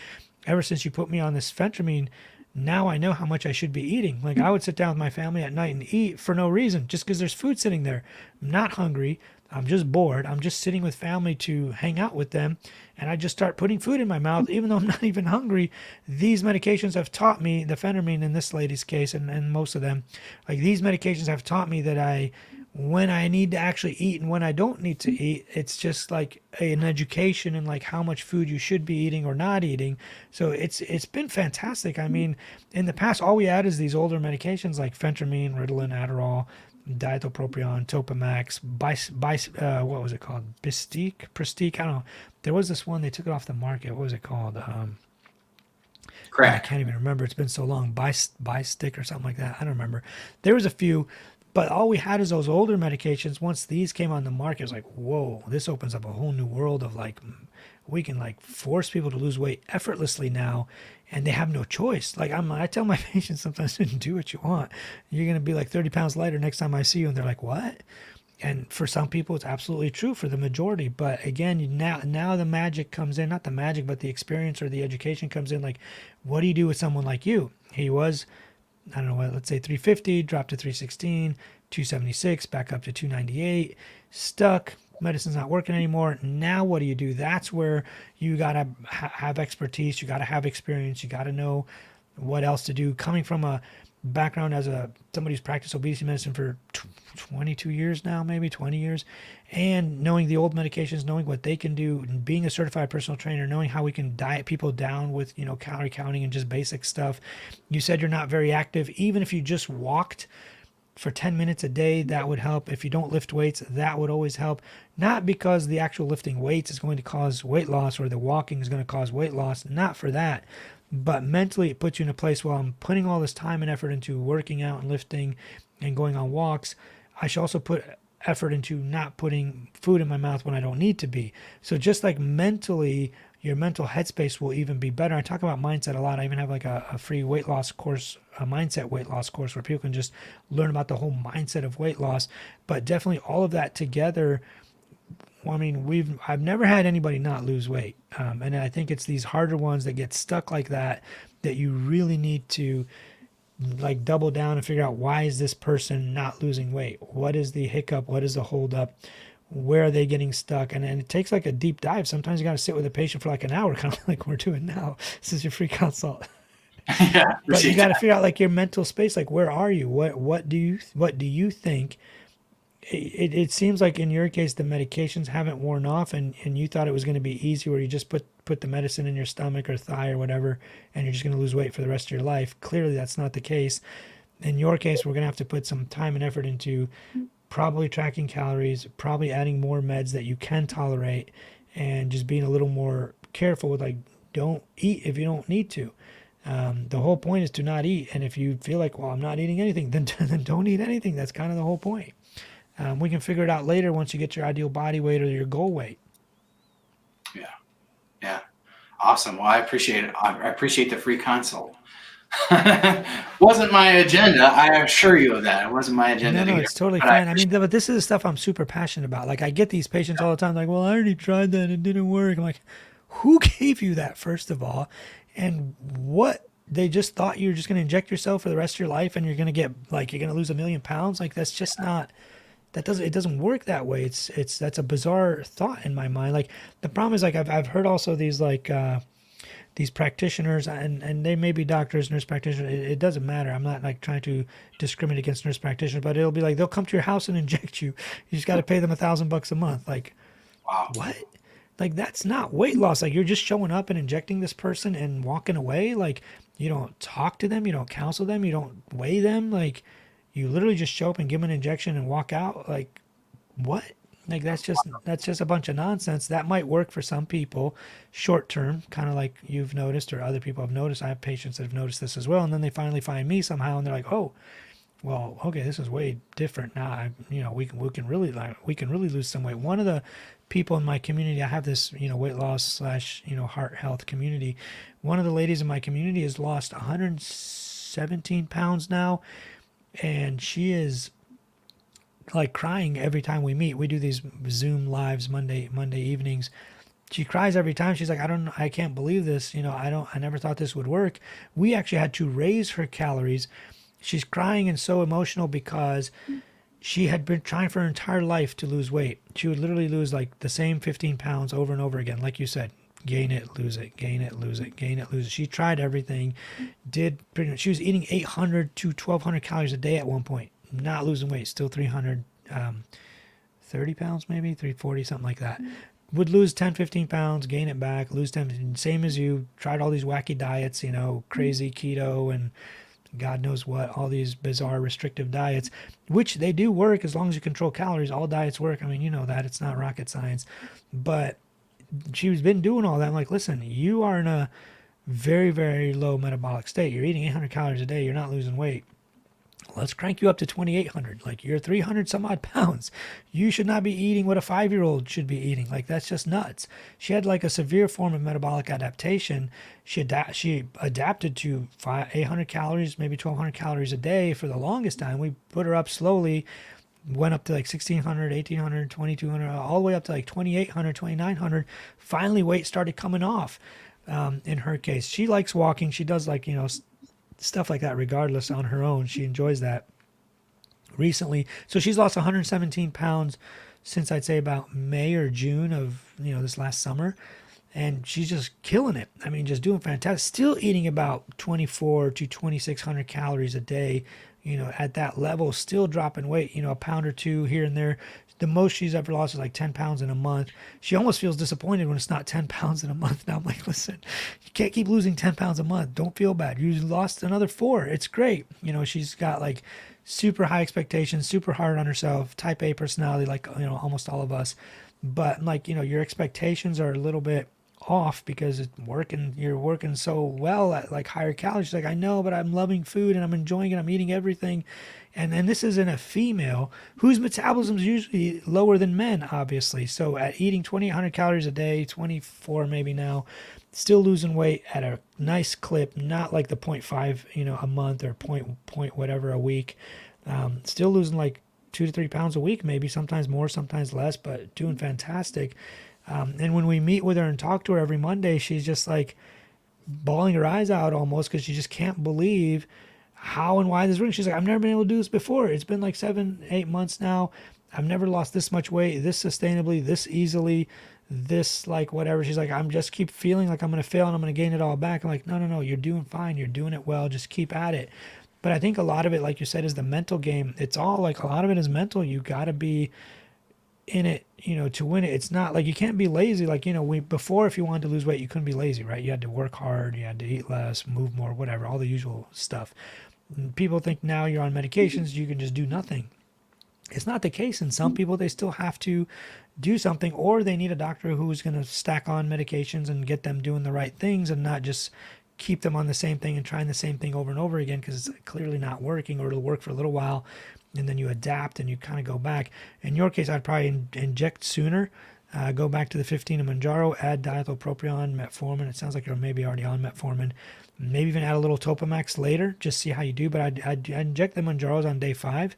[SPEAKER 2] ever since you put me on this phentermine, now I know how much I should be eating. Like I would sit down with my family at night and eat for no reason, just because there's food sitting there. I'm not hungry. I'm just bored. I'm just sitting with family to hang out with them. And I just start putting food in my mouth, even though I'm not even hungry. These medications have taught me, the phentermine in this lady's case, and most of them, like these medications have taught me that when I need to actually eat and when I don't need to eat, it's just like an education in like how much food you should be eating or not eating. So it's been fantastic. I mean, in the past, all we had is these older medications like phentermine, Ritalin, Adderall, diethylpropion, Topamax, what was it called? Prestique. I don't know. There was this one, they took it off the market. What was it called? I
[SPEAKER 1] Correct.
[SPEAKER 2] can't even remember. It's been so long. Buy stick or something like that. I don't remember. There was a few, but all we had is those older medications. Once these came on the market, it was like, whoa, this opens up a whole new world of like, we can like force people to lose weight effortlessly now, and they have no choice. Like I tell my patients sometimes, do what you want. You're gonna be like 30 pounds lighter next time I see you, and they're like, what? And for some people, it's absolutely true for the majority. But again, now the magic comes in, not the magic, but the experience or the education comes in. Like, what do you do with someone like you? He was, I don't know what, let's say 350, dropped to 316, 276, back up to 298, stuck. Medicine's not working anymore. Now what do you do? That's where you gotta have expertise. You gotta have experience. You gotta know what else to do. Coming from a background as somebody who's practiced obesity medicine for 22 years now, maybe 20 years, and knowing the old medications, knowing what they can do, and being a certified personal trainer, knowing how we can diet people down with calorie counting and just basic stuff. You said you're not very active. Even if you just walked for 10 minutes a day, that would help. If you don't lift weights, that would always help. Not because the actual lifting weights is going to cause weight loss or the walking is going to cause weight loss, not for that. But mentally, it puts you in a place where I'm putting all this time and effort into working out and lifting and going on walks. I should also put effort into not putting food in my mouth when I don't need to be. So just like mentally, your mental headspace will even be better. I talk about mindset a lot. I even have like a free weight loss course, a mindset weight loss course where people can just learn about the whole mindset of weight loss. But definitely all of that together, I mean, I've never had anybody not lose weight, and I think it's these harder ones that get stuck like that you really need to like double down and figure out, why is this person not losing weight? What is the hiccup? What is the holdup? Where are they getting stuck? And it takes like a deep dive. Sometimes you got to sit with a patient for like an hour, kind of like we're doing now. This is your free consult.
[SPEAKER 1] Yeah,
[SPEAKER 2] But you
[SPEAKER 1] appreciate
[SPEAKER 2] got to
[SPEAKER 1] that.
[SPEAKER 2] figure out like your mental space. Like, where are you? What do you think? It seems like in your case the medications haven't worn off, and you thought it was going to be easy where you just put the medicine in your stomach or thigh or whatever, and you're just going to lose weight for the rest of your life. Clearly that's not the case. In your case, we're going to have to put some time and effort into probably tracking calories, probably adding more meds that you can tolerate, and just being a little more careful with like, don't eat if you don't need to. The whole point is to not eat, and if you feel like, well, I'm not eating anything, then don't eat anything. That's kind of the whole point. We can figure it out later once you get your ideal body weight or your goal weight.
[SPEAKER 1] Yeah. Yeah. Awesome. Well, I appreciate it. I appreciate the free consult. Wasn't my agenda. I assure you of that. It wasn't my agenda
[SPEAKER 2] No,
[SPEAKER 1] to
[SPEAKER 2] no,
[SPEAKER 1] get,
[SPEAKER 2] it's totally
[SPEAKER 1] but I
[SPEAKER 2] fine. I
[SPEAKER 1] appreciate
[SPEAKER 2] mean, but this is the stuff I'm super passionate about. Like, I get these patients all the time, like, well, I already tried that. It didn't work. I'm like, who gave you that, first of all? And what? They just thought you were just going to inject yourself for the rest of your life and you're going to get, like, you're going to lose 1,000,000 pounds? Like, that's just not, it doesn't work that way. That's a bizarre thought in my mind. Like, the problem is, like, I've heard also these practitioners, and they may be doctors, nurse practitioners. It doesn't matter. I'm not like trying to discriminate against nurse practitioners, but it'll be like they'll come to your house and inject you. You just got to pay them $1,000 a month. Like,
[SPEAKER 1] wow.
[SPEAKER 2] what? Like, that's not weight loss. Like, you're just showing up and injecting this person and walking away. Like, you don't talk to them, you don't counsel them, you don't weigh them. Like, you literally just show up and give them an injection and walk out. Like, what? Like, that's just a bunch of nonsense. That might work for some people short term, kind of like you've noticed or other people have noticed. I have patients that have noticed this as well, and then they finally find me somehow and they're like, oh, well, okay, this is way different now. We can really lose some weight. One of the people in my community, I have this weight loss slash heart health community. One of the ladies in my community has lost 117 pounds now, and she is like crying every time we meet. We do these Zoom lives Monday evenings. She cries every time. She's like, I can't believe this. I never thought this would work. We actually had to raise her calories. She's crying and so emotional because she had been trying for her entire life to lose weight. She would literally lose like the same 15 pounds over and over again. Like you said, gain it, lose it, gain it, lose it, gain it, lose it. She tried everything, did pretty much. She was eating 800 to 1,200 calories a day at one point, not losing weight, still 330 pounds, maybe 340, something like that. Would lose 10, 15 pounds, gain it back, lose 10, same as you, tried all these wacky diets, crazy keto and God knows what, all these bizarre restrictive diets, which they do work as long as you control calories. All diets work. I mean, you know that. It's not rocket science. But she's been doing all that. I'm like, listen, you are in a very, very low metabolic state. You're eating 800 calories a day. You're not losing weight. Let's crank you up to 2,800. Like, you're 300 some odd pounds. You should not be eating what a 5-year-old should be eating. Like, that's just nuts. She had like a severe form of metabolic adaptation. She adapted to 800 calories, maybe 1,200 calories a day for the longest time. We put her up slowly, went up to like 1,600, 1,800, 2,200, all the way up to like 2,800, 2,900. Finally, weight started coming off. In her case, she likes walking. She does like, stuff like that regardless on her own. She enjoys that. Recently, so she's lost 117 pounds since I'd say about May or June of this last summer, and she's just killing it. I mean, just doing fantastic. Still eating about 24 to 2,600 calories a day, at that level, still dropping weight, a pound or two here and there. The most she's ever lost is like 10 pounds in a month. She almost feels disappointed when it's not 10 pounds in a month. Now I'm like, listen, you can't keep losing 10 pounds a month. Don't feel bad. You lost another 4. It's great. She's got like super high expectations, super hard on herself, type A personality, like, almost all of us. But like, your expectations are a little bit off because you're working so well at like higher calories. She's like, I know, but I'm loving food and I'm enjoying it. I'm eating everything. And then this is in a female whose metabolism is usually lower than men, obviously. So at eating 2,800 calories a day, 24 maybe now, still losing weight at a nice clip, not like the 0.5, a month or point whatever a week. Still losing like 2 to 3 pounds a week, maybe sometimes more, sometimes less, but doing fantastic. And when we meet with her and talk to her every Monday, she's just like bawling her eyes out almost because she just can't believe how and why this works. She's like, I've never been able to do this before. It's been like 7-8 months now. I've never lost this much weight, this sustainably, this easily, this like whatever. She's like, I'm just keep feeling like I'm going to fail and I'm going to gain it all back. I'm like, no, you're doing fine. You're doing it well. Just keep at it. But I think a lot of it, like you said, is the mental game. It's all like a lot of it is mental. You got to be in it, to win it. It's not like you can't be lazy. Like, before, if you wanted to lose weight, you couldn't be lazy, right? You had to work hard, you had to eat less, move more, whatever, all the usual stuff. People think now you're on medications, you can just do nothing. It's not the case. And some people, they still have to do something, or they need a doctor who's going to stack on medications and get them doing the right things and not just keep them on the same thing and trying the same thing over and over again because it's clearly not working, or it'll work for a little while and then you adapt and you kind of go back. In your case, I'd probably inject sooner, go back to the 15 of Mounjaro, add diethylpropion, metformin. It sounds like you're maybe already on metformin. Maybe even add a little Topamax later, just see how you do. But I'd inject the Mounjaros on day 5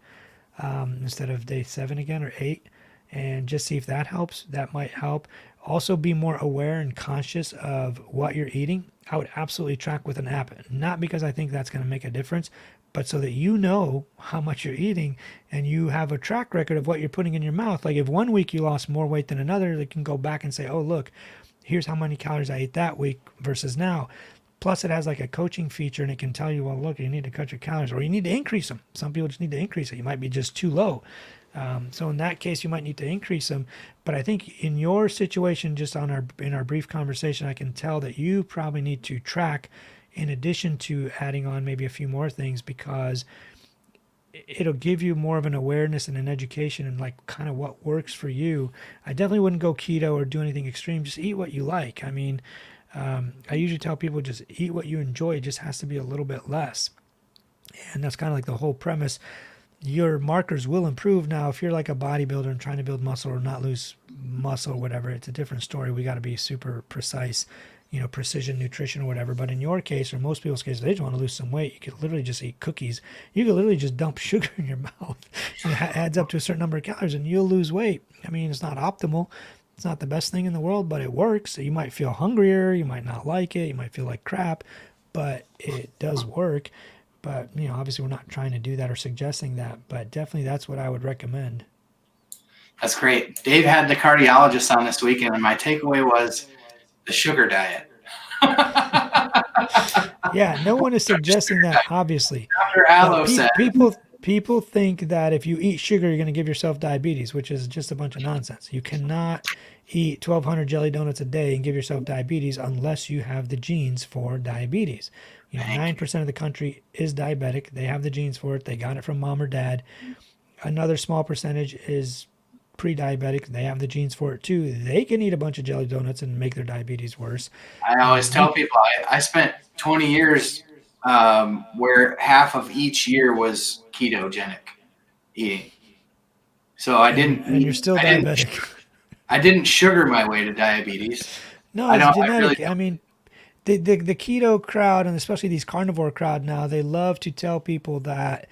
[SPEAKER 2] instead of day 7 again or 8, and just see if that helps. That might help. Also, be more aware and conscious of what you're eating. I would absolutely track with an app, not because I think that's going to make a difference, but so that you know how much you're eating and you have a track record of what you're putting in your mouth. Like if one week you lost more weight than another, they can go back and say, oh, look, here's how many calories I ate that week versus now. Plus, it has like a coaching feature, and it can tell you, well, look, you need to cut your calories, or you need to increase them. Some people just need to increase it. You might be just too low. So in that case, you might need to increase them. But I think in your situation, just in our brief conversation, I can tell that you probably need to track in addition to adding on maybe a few more things, because it'll give you more of an awareness and an education and like kind of what works for you. I definitely wouldn't go keto or do anything extreme. Just eat what you like. I mean, I usually tell people just eat what you enjoy. It just has to be a little bit less. And that's kind of like the whole premise. Your markers will improve. Now, if you're like a bodybuilder and trying to build muscle or not lose muscle or whatever, it's a different story. We got to be super precise, precision nutrition or whatever. But in your case, or most people's case, they just want to lose some weight. You could literally just eat cookies. You could literally just dump sugar in your mouth, and it adds up to a certain number of calories, and you'll lose weight. I mean, it's not optimal. It's not the best thing in the world, but it works. You might feel hungrier. You might not like it. You might feel like crap, but it does work. But, obviously we're not trying to do that or suggesting that, but definitely that's what I would recommend.
[SPEAKER 1] That's great. Dave had the cardiologist on this weekend, and my takeaway was the sugar diet.
[SPEAKER 2] Yeah, no one is suggesting that, obviously.
[SPEAKER 1] Dr. Allo said,
[SPEAKER 2] People think that if you eat sugar, you're going to give yourself diabetes, which is just a bunch of nonsense. You cannot eat 1,200 jelly donuts a day and give yourself diabetes unless you have the genes for diabetes. 9% of the country is diabetic. They have the genes for it. They got it from mom or dad. Another small percentage is pre-diabetic. They have the genes for it too. They can eat a bunch of jelly donuts and make their diabetes worse.
[SPEAKER 1] I always tell people I spent 20 years where half of each year was ketogenic eating. So I didn't.
[SPEAKER 2] And you're still diabetic.
[SPEAKER 1] I didn't sugar my way to diabetes.
[SPEAKER 2] No, it's genetic. I mean, the keto crowd, and especially these carnivore crowd now, they love to tell people that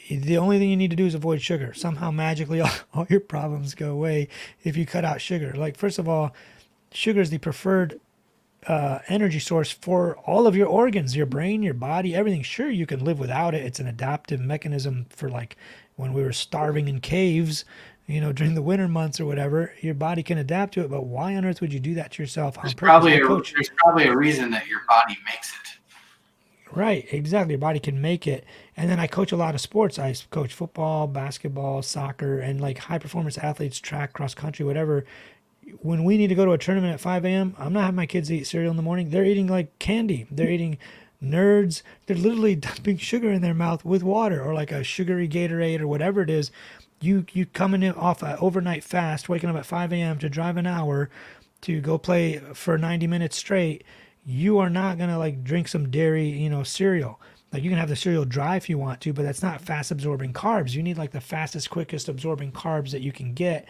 [SPEAKER 2] the only thing you need to do is avoid sugar. Somehow magically all your problems go away if you cut out sugar. Like, first of all, sugar is the preferred energy source for all of your organs, your brain, your body, everything. Sure, you can live without it. It's an adaptive mechanism for, like, when we were starving in caves, during the winter months or whatever, your body can adapt to it. But why on earth would you do that to yourself on purpose?
[SPEAKER 1] There's probably a reason that your body makes it.
[SPEAKER 2] Right, exactly. Your body can make it. And then I coach a lot of sports. I coach football, basketball, soccer, and like high performance athletes, track, cross country, whatever. When we need to go to a tournament at 5 a.m., I'm not having my kids eat cereal in the morning. They're eating like candy. They're eating nerds. They're literally dumping sugar in their mouth with water, or like a sugary Gatorade or whatever it is. You coming in off an overnight fast, waking up at 5 a.m. to drive an hour to go play for 90 minutes straight. You are not going to like drink some dairy, cereal. Like, you can have the cereal dry if you want to, but that's not fast absorbing carbs. You need like the fastest, quickest absorbing carbs that you can get.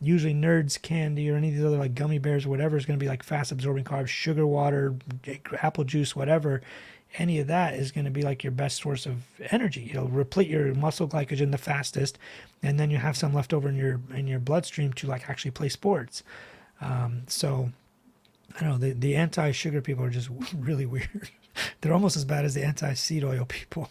[SPEAKER 2] Usually Nerds candy or any of these other like gummy bears or whatever is going to be like fast absorbing carbs, sugar water, apple juice, whatever. Any of that is going to be like your best source of energy. It'll replete your muscle glycogen the fastest, and then you have some left over in your bloodstream to like actually play sports. So I don't know, the anti-sugar people are just really weird. They're almost as bad as the anti-seed oil people.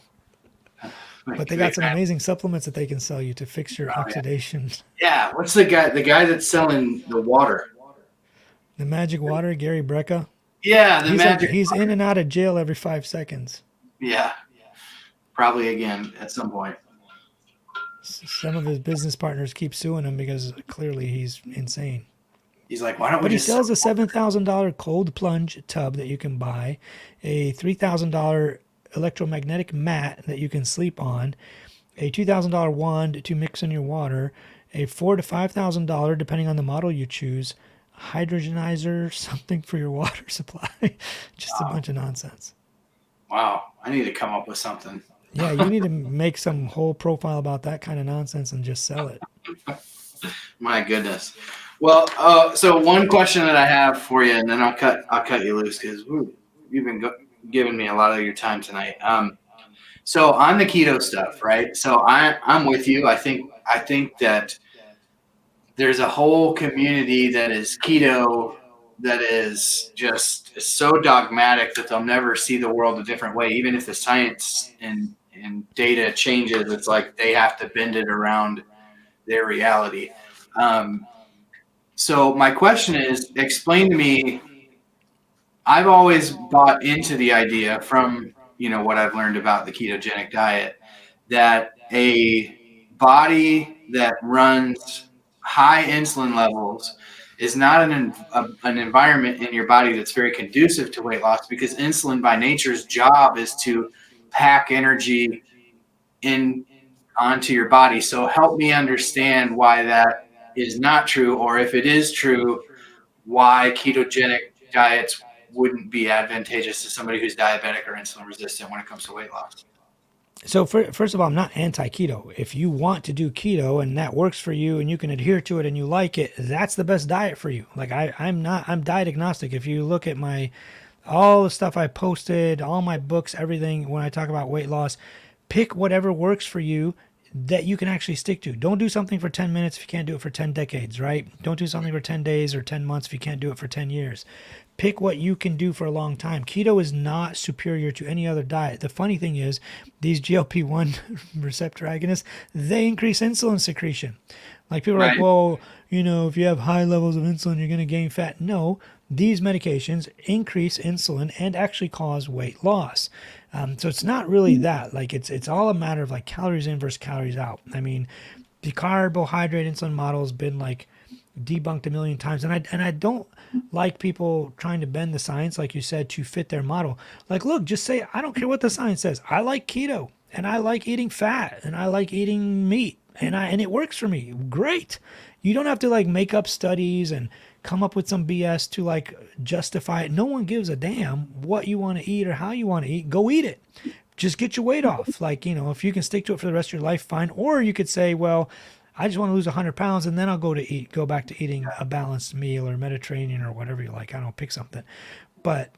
[SPEAKER 2] But they got some amazing supplements that they can sell you to fix your oxidation.
[SPEAKER 1] Yeah, what's the guy that's selling the water?
[SPEAKER 2] The magic water, Gary Brecka.
[SPEAKER 1] Yeah,
[SPEAKER 2] he's in and out of jail every 5 seconds.
[SPEAKER 1] Yeah, probably again at some point.
[SPEAKER 2] Some of his business partners keep suing him because clearly he's insane.
[SPEAKER 1] He's like, why don't we?
[SPEAKER 2] But he sells a $7,000 cold plunge tub that you can buy, a $3,000 electromagnetic mat that you can sleep on, a $2,000 wand to mix in your water, a $4,000 to $5,000 depending on the model you choose, hydrogenizer, something for your water supply. Just a bunch of nonsense.
[SPEAKER 1] Wow, I need to come up with something.
[SPEAKER 2] Yeah, you need to make some whole profile about that kind of nonsense and just sell it.
[SPEAKER 1] My goodness. Well, so one question that I have for you, and then I'll cut you loose because you've been giving me a lot of your time tonight. So on the keto stuff, right? So I'm with you. I think that there's a whole community that is keto that is just so dogmatic that they'll never see the world a different way. Even if the science and data changes, it's like they have to bend it around their reality. So my question is, explain to me, I've always bought into the idea from, what I've learned about the ketogenic diet, that a body that runs high insulin levels is not an environment in your body that's very conducive to weight loss, because insulin by nature's job is to pack energy in onto your body. So help me understand why that is not true, or if it is true, why ketogenic diets wouldn't be advantageous to somebody who's diabetic or insulin resistant when it comes to weight loss.
[SPEAKER 2] So first of all, I'm not anti-keto. If you want to do keto and that works for you and you can adhere to it and you like it, that's the best diet for you. Like I'm diet agnostic. If you look at my all the stuff I posted, all my books, everything when I talk about weight loss, pick whatever works for you that you can actually stick to. Don't do something for 10 minutes if you can't do it for 10 decades, right? Don't do something for 10 days or 10 months if you can't do it for 10 years. Pick what you can do for a long time. Keto is not superior to any other diet. The funny thing is, these GLP-1 receptor agonists, they increase insulin secretion. Like people are like,
[SPEAKER 1] Right.
[SPEAKER 2] well, if you have high levels of insulin, you're going to gain fat. No, these medications increase insulin and actually cause weight loss. So it's not really that. Like it's all a matter of like calories in versus calories out. I mean, the carbohydrate insulin model has been like debunked a million times, and I don't like people trying to bend the science, like you said, to fit their model. Like, look, just say I don't care what the science says. I like keto, and I like eating fat, and I like eating meat, and it works for me. Great. You don't have to like make up studies and come up with some BS to like justify it. No one gives a damn what you want to eat or how you want to eat. Go eat it. Just get your weight off. Like, if you can stick to it for the rest of your life, fine. Or you could say, well, I just want to lose 100 pounds and then I'll go back to eating a balanced meal or Mediterranean or whatever you like. I don't know, pick something. But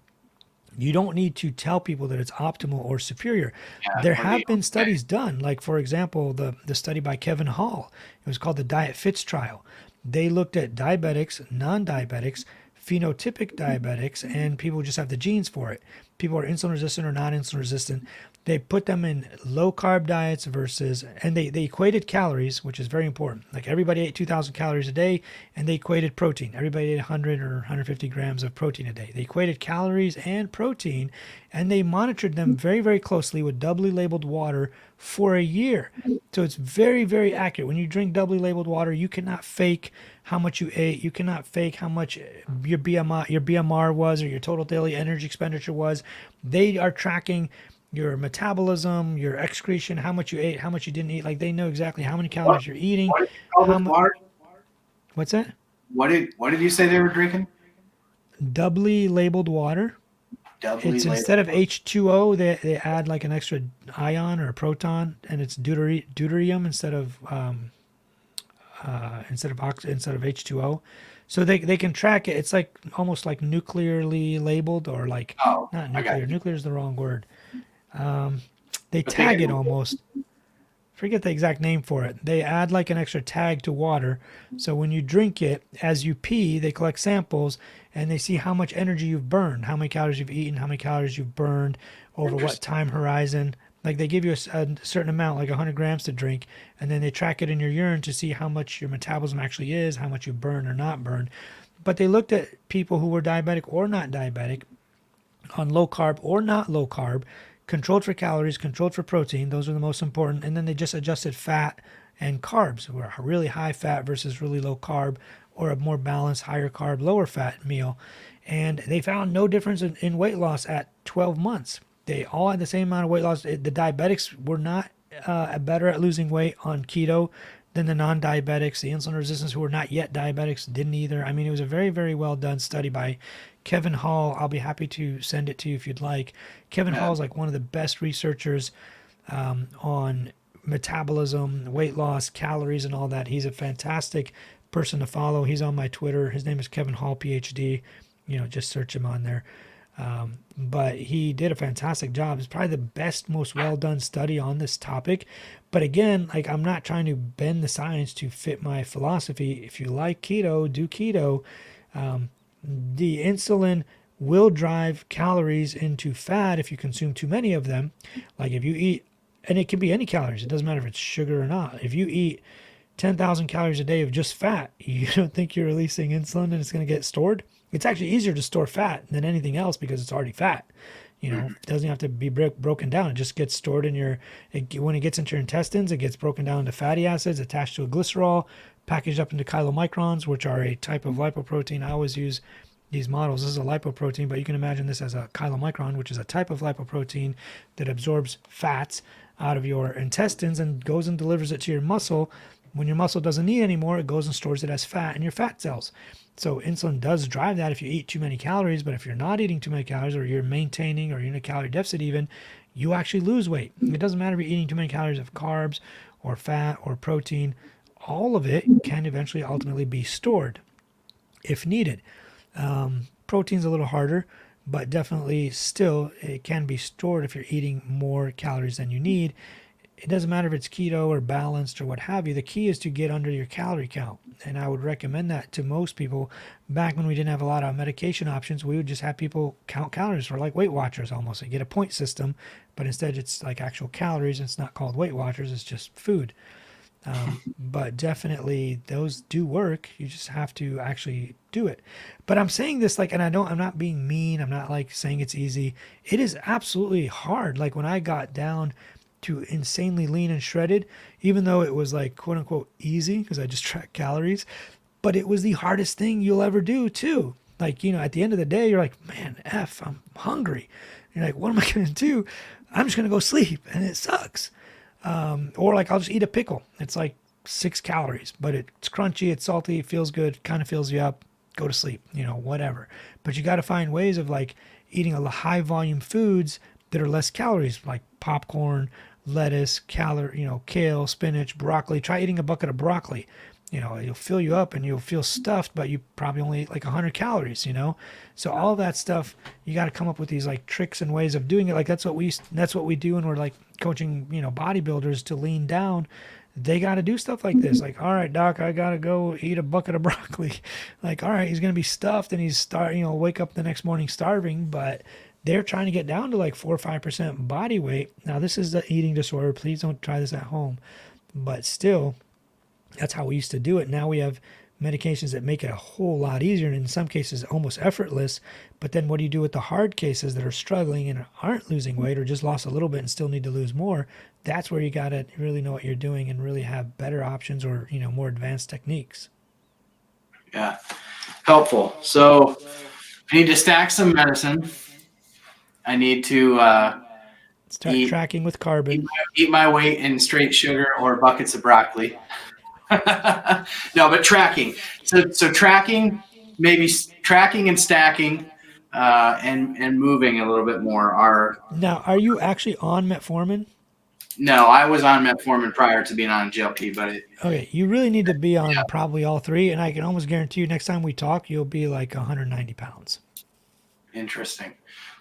[SPEAKER 2] you don't need to tell people that it's optimal or superior.
[SPEAKER 1] Yeah.
[SPEAKER 2] There
[SPEAKER 1] Or the
[SPEAKER 2] have been
[SPEAKER 1] okay.
[SPEAKER 2] studies done, like for example, the study by Kevin Hall. It was called the Diet Fits trial. They looked at diabetics, non-diabetics, phenotypic diabetics, and people who just have the genes for it. People who are insulin resistant or not insulin resistant. They put them in low carb diets versus, and they equated calories, which is very important. Like everybody ate 2,000 calories a day, and they equated protein. Everybody ate 100 or 150 grams of protein a day. They equated calories and protein, and they monitored them very, very closely with doubly labeled water for a year. So it's very, very accurate. When you drink doubly labeled water, you cannot fake how much you ate. You cannot fake how much your BMR was or your total daily energy expenditure was. They are tracking your metabolism, your excretion, how much you ate, how much you didn't eat. Like they know exactly how many
[SPEAKER 1] What
[SPEAKER 2] calories you're eating.
[SPEAKER 1] what did you call
[SPEAKER 2] How
[SPEAKER 1] this
[SPEAKER 2] much?
[SPEAKER 1] water?
[SPEAKER 2] What's that?
[SPEAKER 1] What did you say they were drinking?
[SPEAKER 2] Doubly labeled water.
[SPEAKER 1] Doubly
[SPEAKER 2] It's
[SPEAKER 1] labeled.
[SPEAKER 2] instead of H2O, they add like an extra ion or a proton, and it's deuterium instead of H2O. So they can track it. It's like almost like nuclearly labeled or like
[SPEAKER 1] Oh,
[SPEAKER 2] not
[SPEAKER 1] I got
[SPEAKER 2] nuclear.
[SPEAKER 1] you.
[SPEAKER 2] Nuclear is the wrong word. They
[SPEAKER 1] But they
[SPEAKER 2] tag
[SPEAKER 1] can.
[SPEAKER 2] it almost. Forget the exact name for it. They add like an extra tag to water. So when you drink it, as you pee, they collect samples and they see how much energy you've burned, how many calories you've eaten, how many calories you've burned over what
[SPEAKER 1] Interesting.
[SPEAKER 2] time horizon. Like they give you a certain amount, like 100 grams to drink, and then they track it in your urine to see how much your metabolism actually is, how much you burn or not burn. But they looked at people who were diabetic or not diabetic on low carb or not low carb, controlled for calories, controlled for protein. Those are the most important. And then they just adjusted fat and carbs, where a really high fat versus really low carb, or a more balanced, higher carb, lower fat meal. And they found no difference in weight loss at 12 months. They all had the same amount of weight loss. The diabetics were not better at losing weight on keto than the non-diabetics. The insulin resistance who were not yet diabetics didn't either. I mean, it was a very, very well done study by Kevin Hall. I'll be happy to send it to you if you'd like. Kevin
[SPEAKER 1] Yeah.
[SPEAKER 2] Hall is like one of the best researchers on metabolism, weight loss, calories, and all that. He's a fantastic person to follow. He's on my Twitter. His name is Kevin Hall, PhD. Just search him on there. But he did a fantastic job. It's probably the best, most well done study on this topic. But again, like I'm not trying to bend the science to fit my philosophy. If you like keto, do keto. The insulin will drive calories into fat if you consume too many of them. Like if you eat, and it can be any calories, it doesn't matter if it's sugar or not. If you eat 10,000 calories a day of just fat, you don't think you're releasing insulin and it's going to get stored? It's actually easier to store fat than anything else because it's already fat.
[SPEAKER 1] Mhm.
[SPEAKER 2] It doesn't have to be broken down. It just gets stored in when it gets into your intestines, it gets broken down into fatty acids attached to a glycerol, packaged up into chylomicrons, which are a type of lipoprotein. I always use these models. This is a lipoprotein, but you can imagine this as a chylomicron, which is a type of lipoprotein that absorbs fats out of your intestines and goes and delivers it to your muscle. When your muscle doesn't need anymore, it goes and stores it as fat in your fat cells. So insulin does drive that if you eat too many calories, but if you're not eating too many calories or you're maintaining or you're in a calorie deficit even, you actually lose weight. It doesn't matter if you're eating too many calories of carbs or fat or protein. All of it can eventually ultimately be stored if needed. Protein's a little harder, but definitely still it can be stored if you're eating more calories than you need. It doesn't matter if it's keto or balanced or what have you. The key is to get under your calorie count. And I would recommend that to most people. Back when we didn't have a lot of medication options, we would just have people count calories for like Weight Watchers almost. They get a point system, but instead it's like actual calories. It's not called Weight Watchers, it's just food. But definitely those do work. You just have to actually do it. But I'm saying this like, and I'm not being mean. I'm not like saying it's easy. It is absolutely hard. Like when I got down to insanely lean and shredded, even though it was like quote unquote easy because I just tracked calories, but it was the hardest thing you'll ever do too. Like, at the end of the day, you're like, man, I'm hungry. You're like, what am I going to do? I'm just going to go sleep. And it sucks. Or like I'll just eat a pickle. It's like 6 calories, but it's crunchy, it's salty, it feels good, kind of fills you up. Go to sleep, whatever. But you got to find ways of like eating a high volume foods that are less calories, like popcorn, lettuce, kale, spinach, broccoli. Try eating a bucket of broccoli. It'll fill you up and you'll feel stuffed, but you probably only eat like 100 calories, So all that stuff, you got to come up with these like tricks and ways of doing it. Like that's what we do when we're like coaching, bodybuilders to lean down. They got to do stuff like this. Like, all right, doc, I got to go eat a bucket of broccoli. Like, all right, he's going to be stuffed and wake up the next morning starving, but they're trying to get down to like 4 or 5% body weight. Now, this is the eating disorder. Please don't try this at home. But still, that's how we used to do it. Now we have medications that make it a whole lot easier and in some cases almost effortless. But then what do you do with the hard cases that are struggling and aren't losing weight or just lost a little bit and still need to lose more? That's where you got to really know what you're doing and really have better options or, more advanced techniques.
[SPEAKER 1] Yeah. Helpful. So I need to stack some medicine. I need to
[SPEAKER 2] Start tracking with carbon.
[SPEAKER 1] eat my weight in straight sugar or buckets of broccoli. No, but tracking. So tracking, maybe tracking and stacking, and moving a little bit more are.
[SPEAKER 2] Now, are you actually on metformin?
[SPEAKER 1] No, I was on metformin prior to being on GLP, but
[SPEAKER 2] okay, you really need to be on probably all three, and I can almost guarantee you next time we talk, you'll be like 190 pounds.
[SPEAKER 1] Interesting.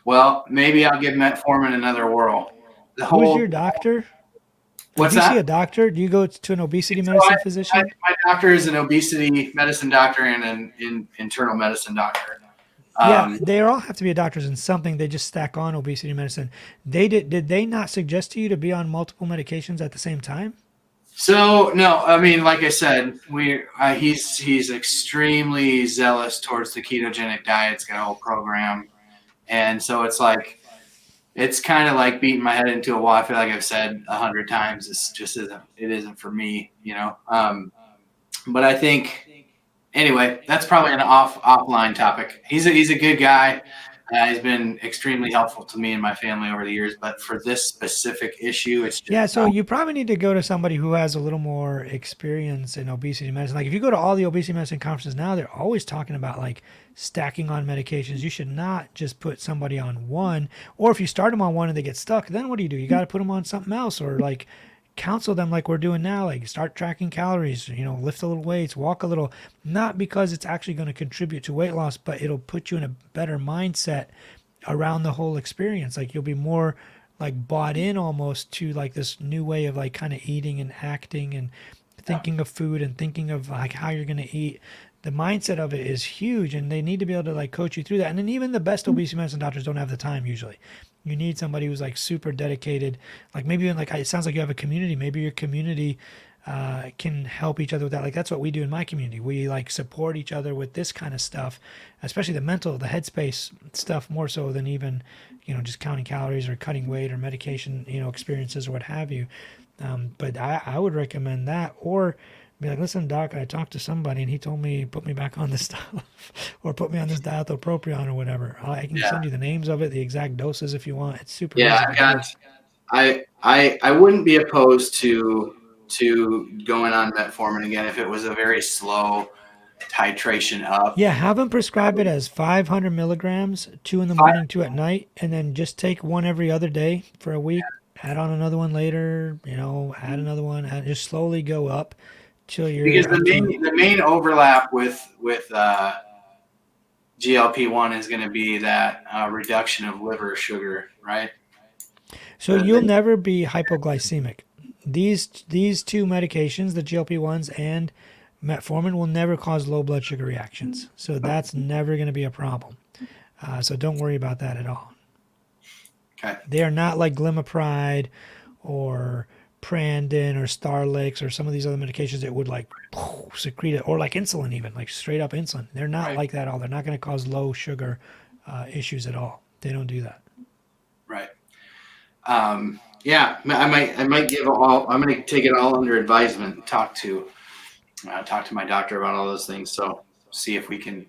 [SPEAKER 1] Well, maybe I'll give metformin another whirl.
[SPEAKER 2] Who's your doctor?
[SPEAKER 1] What's
[SPEAKER 2] that? Do you
[SPEAKER 1] see
[SPEAKER 2] a doctor? Do you go to an obesity medicine physician?
[SPEAKER 1] My doctor is an obesity medicine doctor and an internal medicine doctor.
[SPEAKER 2] Yeah, they all have to be doctors in something. They just stack on obesity medicine. Did they not suggest to you to be on multiple medications at the same time?
[SPEAKER 1] So no, I mean, like I said, he's extremely zealous towards the ketogenic diet. It's got a whole program, and so it's kind of like beating my head into a wall. I feel like I've said 100 times. It isn't for me, But I think. Anyway, that's probably an offline topic. He's a good guy. He's been extremely helpful to me and my family over the years. But for this specific issue, it's just
[SPEAKER 2] so you probably need to go to somebody who has a little more experience in obesity medicine. Like if you go to all the obesity medicine conferences now, they're always talking about like stacking on medications. You should not just put somebody on one, or if you start them on one and they get stuck, then what do? You got to put them on something else, or like counsel them like we're doing now, like start tracking calories, lift a little weights, walk a little, not because it's actually going to contribute to weight loss, but it'll put you in a better mindset around the whole experience. Like you'll be more like bought in almost to like this new way of like kind of eating and acting and thinking of food and thinking of like how you're going to eat. The mindset of it is huge, and they need to be able to like coach you through that. And then even the best obesity medicine doctors don't have the time usually. You need somebody who's like super dedicated. Like maybe even like it sounds like you have a community. Maybe your community can help each other with that. Like that's what we do in my community. We like support each other with this kind of stuff, especially the headspace stuff more so than even, just counting calories or cutting weight or medication, experiences or what have you. But I would recommend that, or be like, listen, doc, I talked to somebody and he told me put me back on this stuff or put me on this diethopropion or whatever. I can send you the names of it, the exact doses if you want. It's super easy.
[SPEAKER 1] I wouldn't be opposed to going on metformin again if it was a very slow titration up.
[SPEAKER 2] Yeah, have them prescribe it as 500 milligrams, 2 in the
[SPEAKER 1] Five,
[SPEAKER 2] morning, 2 at night, and then just take one every other day for a week. Add on another one later, add another one, and just slowly go up till
[SPEAKER 1] because
[SPEAKER 2] you're
[SPEAKER 1] the
[SPEAKER 2] up to.
[SPEAKER 1] main overlap with GLP-1 is going to be that reduction of liver sugar, right?
[SPEAKER 2] So you'll never be hypoglycemic. These two medications, the GLP-1s and metformin, will never cause low blood sugar reactions. So that's never going to be a problem. So don't worry about that at all.
[SPEAKER 1] Okay.
[SPEAKER 2] They are not like Glimepiride or Prandin or Starlix or some of these other medications that would like secrete it, or like insulin, even like straight up insulin. They're not
[SPEAKER 1] Right.
[SPEAKER 2] like that at all. They're not going to cause low sugar issues at all. They don't do that.
[SPEAKER 1] Right. Yeah, I might give all. I'm going to take it all under advisement. And talk to my doctor about all those things. So see if we can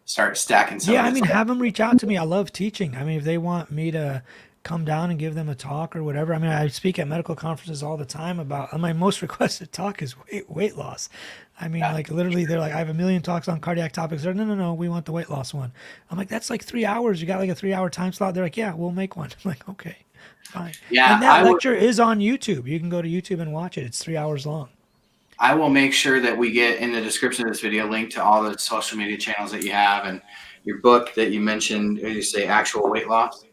[SPEAKER 1] start stacking some
[SPEAKER 2] Yeah,
[SPEAKER 1] of
[SPEAKER 2] I
[SPEAKER 1] this.
[SPEAKER 2] mean, have them reach out to me. I love teaching. I mean, if they want me to come down and give them a talk or whatever. I mean, I speak at medical conferences all the time about my most requested talk is weight loss. I mean,
[SPEAKER 1] Yeah.
[SPEAKER 2] like literally, they're like, I have a million talks on cardiac topics. They're no, we want the weight loss one. I'm like, that's like 3 hours. You got like a 3 hour time slot. They're like, yeah, we'll make one. I'm like, okay, fine.
[SPEAKER 1] Yeah,
[SPEAKER 2] And that lecture is on YouTube. You can go to YouTube and watch it. It's 3 hours long.
[SPEAKER 1] I will make sure that we get in the description of this video link to all the social media channels that you have and your book that you mentioned. You say actual weight loss.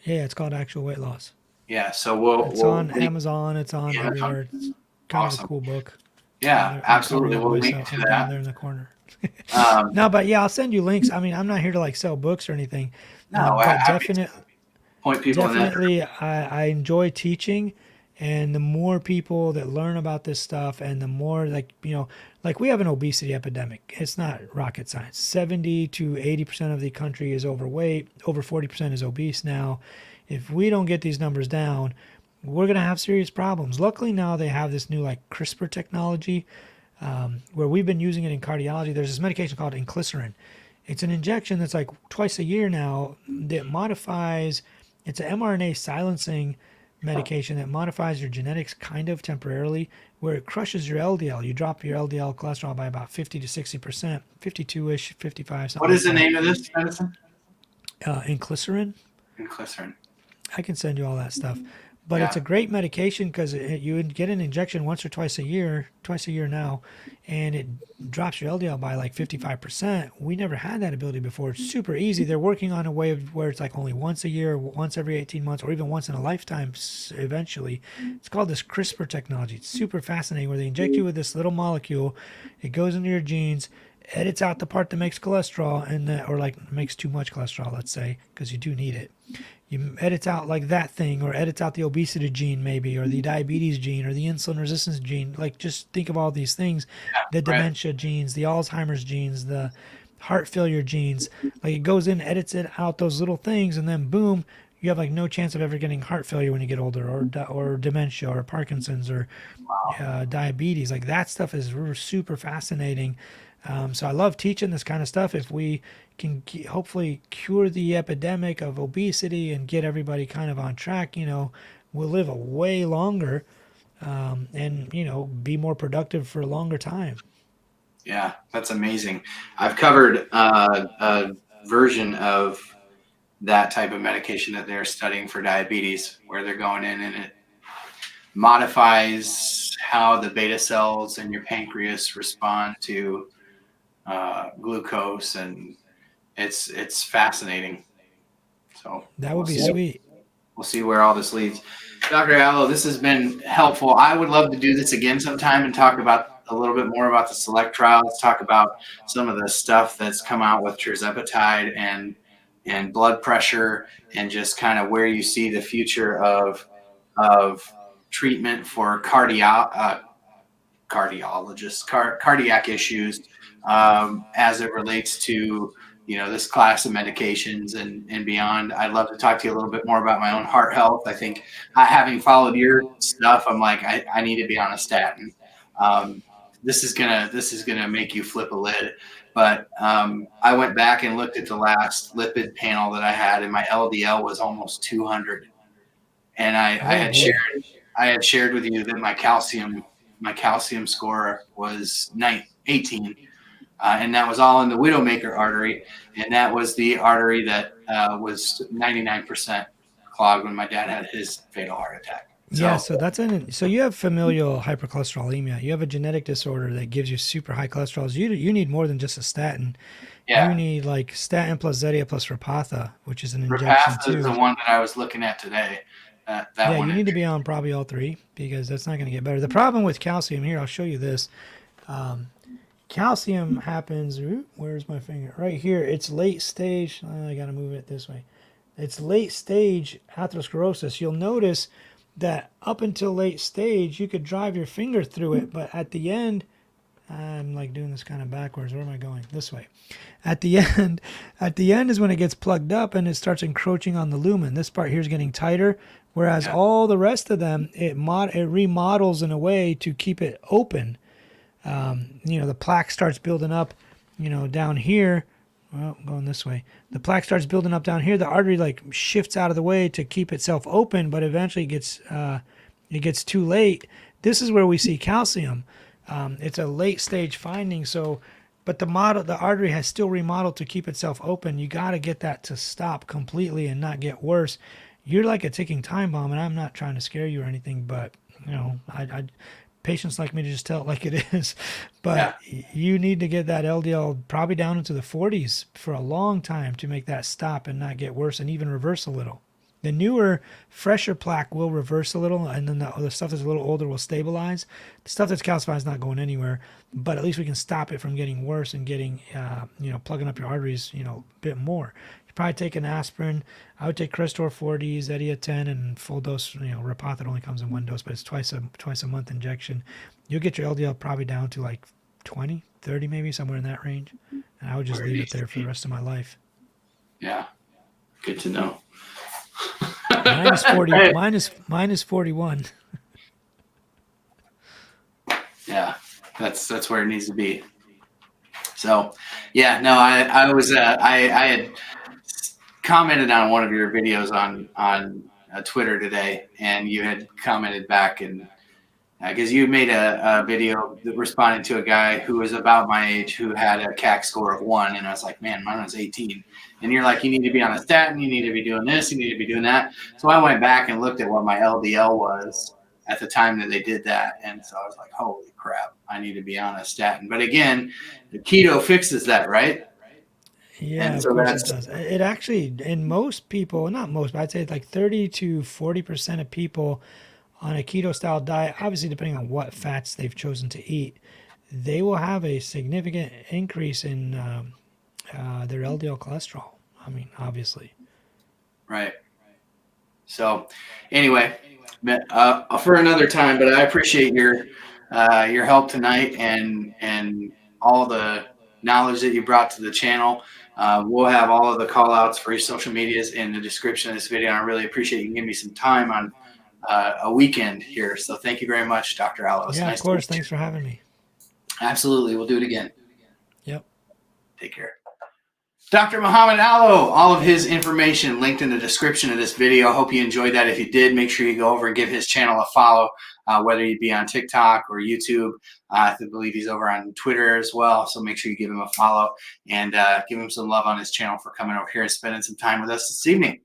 [SPEAKER 2] Yeah, it's called Actual Weight Loss.
[SPEAKER 1] Yeah, so
[SPEAKER 2] It's
[SPEAKER 1] we'll
[SPEAKER 2] on
[SPEAKER 1] link.
[SPEAKER 2] Amazon. It's on
[SPEAKER 1] Yeah, that's
[SPEAKER 2] everywhere. It's kind of a
[SPEAKER 1] awesome.
[SPEAKER 2] cool book.
[SPEAKER 1] Yeah,
[SPEAKER 2] I'll cover
[SPEAKER 1] absolutely.
[SPEAKER 2] you on
[SPEAKER 1] We'll
[SPEAKER 2] my
[SPEAKER 1] link
[SPEAKER 2] myself.
[SPEAKER 1] to
[SPEAKER 2] I'm down
[SPEAKER 1] that.
[SPEAKER 2] there in the corner.
[SPEAKER 1] Um,
[SPEAKER 2] No, but yeah, I'll send you links. I mean, I'm not here to like sell books or anything,
[SPEAKER 1] no,
[SPEAKER 2] but
[SPEAKER 1] happy to point people in that direction.
[SPEAKER 2] definitely, I enjoy teaching, and the more people that learn about this stuff, and the more like we have an obesity epidemic. It's not rocket science. 70 to 80% of the country is overweight. Over 40% is obese now. If we don't get these numbers down, we're gonna have serious problems. Luckily now they have this new like CRISPR technology where we've been using it in cardiology. There's this medication called inclisiran. It's an injection that's like twice a year now that modifies, it's an mRNA silencing medication that modifies your genetics kind of temporarily, where it crushes your LDL. You drop your LDL cholesterol by about 50 to 60%, 52 ish, 55, something
[SPEAKER 1] What is
[SPEAKER 2] like
[SPEAKER 1] the
[SPEAKER 2] that.
[SPEAKER 1] name of this medicine?
[SPEAKER 2] Inclisiran.
[SPEAKER 1] Inclisiran.
[SPEAKER 2] I can send you all that stuff. But it's
[SPEAKER 1] Yeah.
[SPEAKER 2] a great medication because you would get an injection once or twice a year now, and it drops your LDL by like 55%. We never had that ability before. It's super easy. They're working on a way of where it's like only once a year, once every 18 months, or even once in a lifetime eventually. It's called this CRISPR technology. It's super fascinating where they inject you with this little molecule. It goes into your genes, edits out the part that makes cholesterol or like makes too much cholesterol, let's say, because you do need it. You edits out like that thing, or edits out the obesity gene maybe, or the diabetes gene, or the insulin resistance gene. Like just think of all these things, the
[SPEAKER 1] Right.
[SPEAKER 2] dementia genes, the Alzheimer's genes, the heart failure genes. Like it goes in, edits it out those little things, and then boom, you have like no chance of ever getting heart failure when you get older, or dementia, or Parkinson's, or diabetes. Like that stuff is super fascinating. So I love teaching this kind of stuff. If we can hopefully cure the epidemic of obesity and get everybody kind of on track, we'll live a way longer, and be more productive for a longer time.
[SPEAKER 1] Yeah, that's amazing. I've covered a version of that type of medication that they're studying for diabetes, where they're going in and it modifies how the beta cells in your pancreas respond to glucose, and it's fascinating. So
[SPEAKER 2] That would be sweet.
[SPEAKER 1] we'll see where all this leads. Dr. Allo, this has been helpful. I would love to do this again sometime and talk about a little bit more about the select trials, talk about some of the stuff that's come out with tirzepatide and blood pressure, and just kind of where you see the future of treatment for cardiac issues, as it relates to this class of medications and beyond. I'd love to talk to you a little bit more about my own heart health. I think having followed your stuff, I'm like I need to be on a statin. Um, this is gonna make you flip a lid. But I went back and looked at the last lipid panel that I had, and my LDL was almost 200. And
[SPEAKER 2] Oh boy.
[SPEAKER 1] I had shared with you that my calcium score was 18. and that was all in the widowmaker artery, and that was the artery that was 99% clogged when my dad had his fatal heart attack.
[SPEAKER 2] Yeah,
[SPEAKER 1] So
[SPEAKER 2] so so you have familial hypercholesterolemia. You have a genetic disorder that gives you super high cholesterol. You need more than just a statin. You
[SPEAKER 1] yeah,
[SPEAKER 2] need like statin plus Zetia plus Repatha, which is an injection
[SPEAKER 1] Repatha is the
[SPEAKER 2] too.
[SPEAKER 1] one that I was looking at today. That
[SPEAKER 2] Yeah,
[SPEAKER 1] one
[SPEAKER 2] you need to be
[SPEAKER 1] injection.
[SPEAKER 2] on probably all three because that's not going to get better. The problem with calcium here, I'll show you this. Calcium happens. Where's my finger? Right here. It's late stage. I got to move it this way. It's late stage atherosclerosis. You'll notice that up until late stage, you could drive your finger through it, but at the end, I'm like doing this kind of backwards. Where am I going? This way. At the end, at the end is when it gets plugged up and it starts encroaching on the lumen. This part here is getting tighter, whereas
[SPEAKER 1] Yeah,
[SPEAKER 2] all the rest of them, it remodels in a way to keep it open. The plaque starts building up, down here. Well, going this way. The plaque starts building up down here. The artery like shifts out of the way to keep itself open, but eventually it gets too late. This is where we see calcium. It's a late stage finding. So, but the artery has still remodeled to keep itself open. You got to get that to stop completely and not get worse. You're like a ticking time bomb, and I'm not trying to scare you or anything, but I patients like me to just tell it like it is.
[SPEAKER 1] yeah,
[SPEAKER 2] But you need to get that LDL probably down into the 40s for a long time to make that stop and not get worse and even reverse a little. The newer, fresher plaque will reverse a little, and then the stuff that's a little older will stabilize. The stuff that's calcified is not going anywhere, but at least we can stop it from getting worse and getting, plugging up your arteries, a bit more. You probably take an aspirin. I would take Crestor 40, Zetia 10, and full dose. Repatha only comes in one dose, but it's twice a month injection. You'll get your LDL probably down to like 20, 30 maybe, somewhere in that range. And I would just
[SPEAKER 1] where it
[SPEAKER 2] leave it
[SPEAKER 1] needs to
[SPEAKER 2] there for the
[SPEAKER 1] be.
[SPEAKER 2] rest of my life.
[SPEAKER 1] Yeah, good to know.
[SPEAKER 2] Mine is 40.
[SPEAKER 1] Hey,
[SPEAKER 2] Mine is 41.
[SPEAKER 1] yeah, that's where it needs to be. So, yeah, no, I was I had commented on one of your videos on Twitter today, and you had commented back, and because you made a video responding to a guy who was about my age who had a CAC score of 1, and I was like, man, mine was 18. And you're like, you need to be on a statin, you need to be doing this, you need to be doing that. So I went back and looked at what my LDL was at the time that they did that, and so I was like, holy crap, I need to be on a statin. But again, the keto fixes that, right?
[SPEAKER 2] Yeah,
[SPEAKER 1] And
[SPEAKER 2] of
[SPEAKER 1] so
[SPEAKER 2] course it
[SPEAKER 1] that's
[SPEAKER 2] does. It actually, in most people, not most, but I'd say like 30 to 40% of people on a keto style diet, obviously depending on what fats they've chosen to eat, they will have a significant increase in their LDL cholesterol. I mean, obviously.
[SPEAKER 1] right. So anyway, for another time, but I appreciate your help tonight and all the knowledge that you brought to the channel. We'll have all of the call outs for your social medias in the description of this video. And I really appreciate you giving me some time on a weekend here. So thank you very much, Dr. Allos.
[SPEAKER 2] Yeah, of
[SPEAKER 1] Nice to
[SPEAKER 2] course.
[SPEAKER 1] meet you.
[SPEAKER 2] Thanks for having me.
[SPEAKER 1] Absolutely. We'll do it again.
[SPEAKER 2] Yep.
[SPEAKER 1] Take care. Dr. Muhammad Allo, all of his information linked in the description of this video. I hope you enjoyed that. If you did, make sure you go over and give his channel a follow, whether you be on TikTok or YouTube. I believe he's over on Twitter as well, so make sure you give him a follow and give him some love on his channel for coming over here and spending some time with us this evening.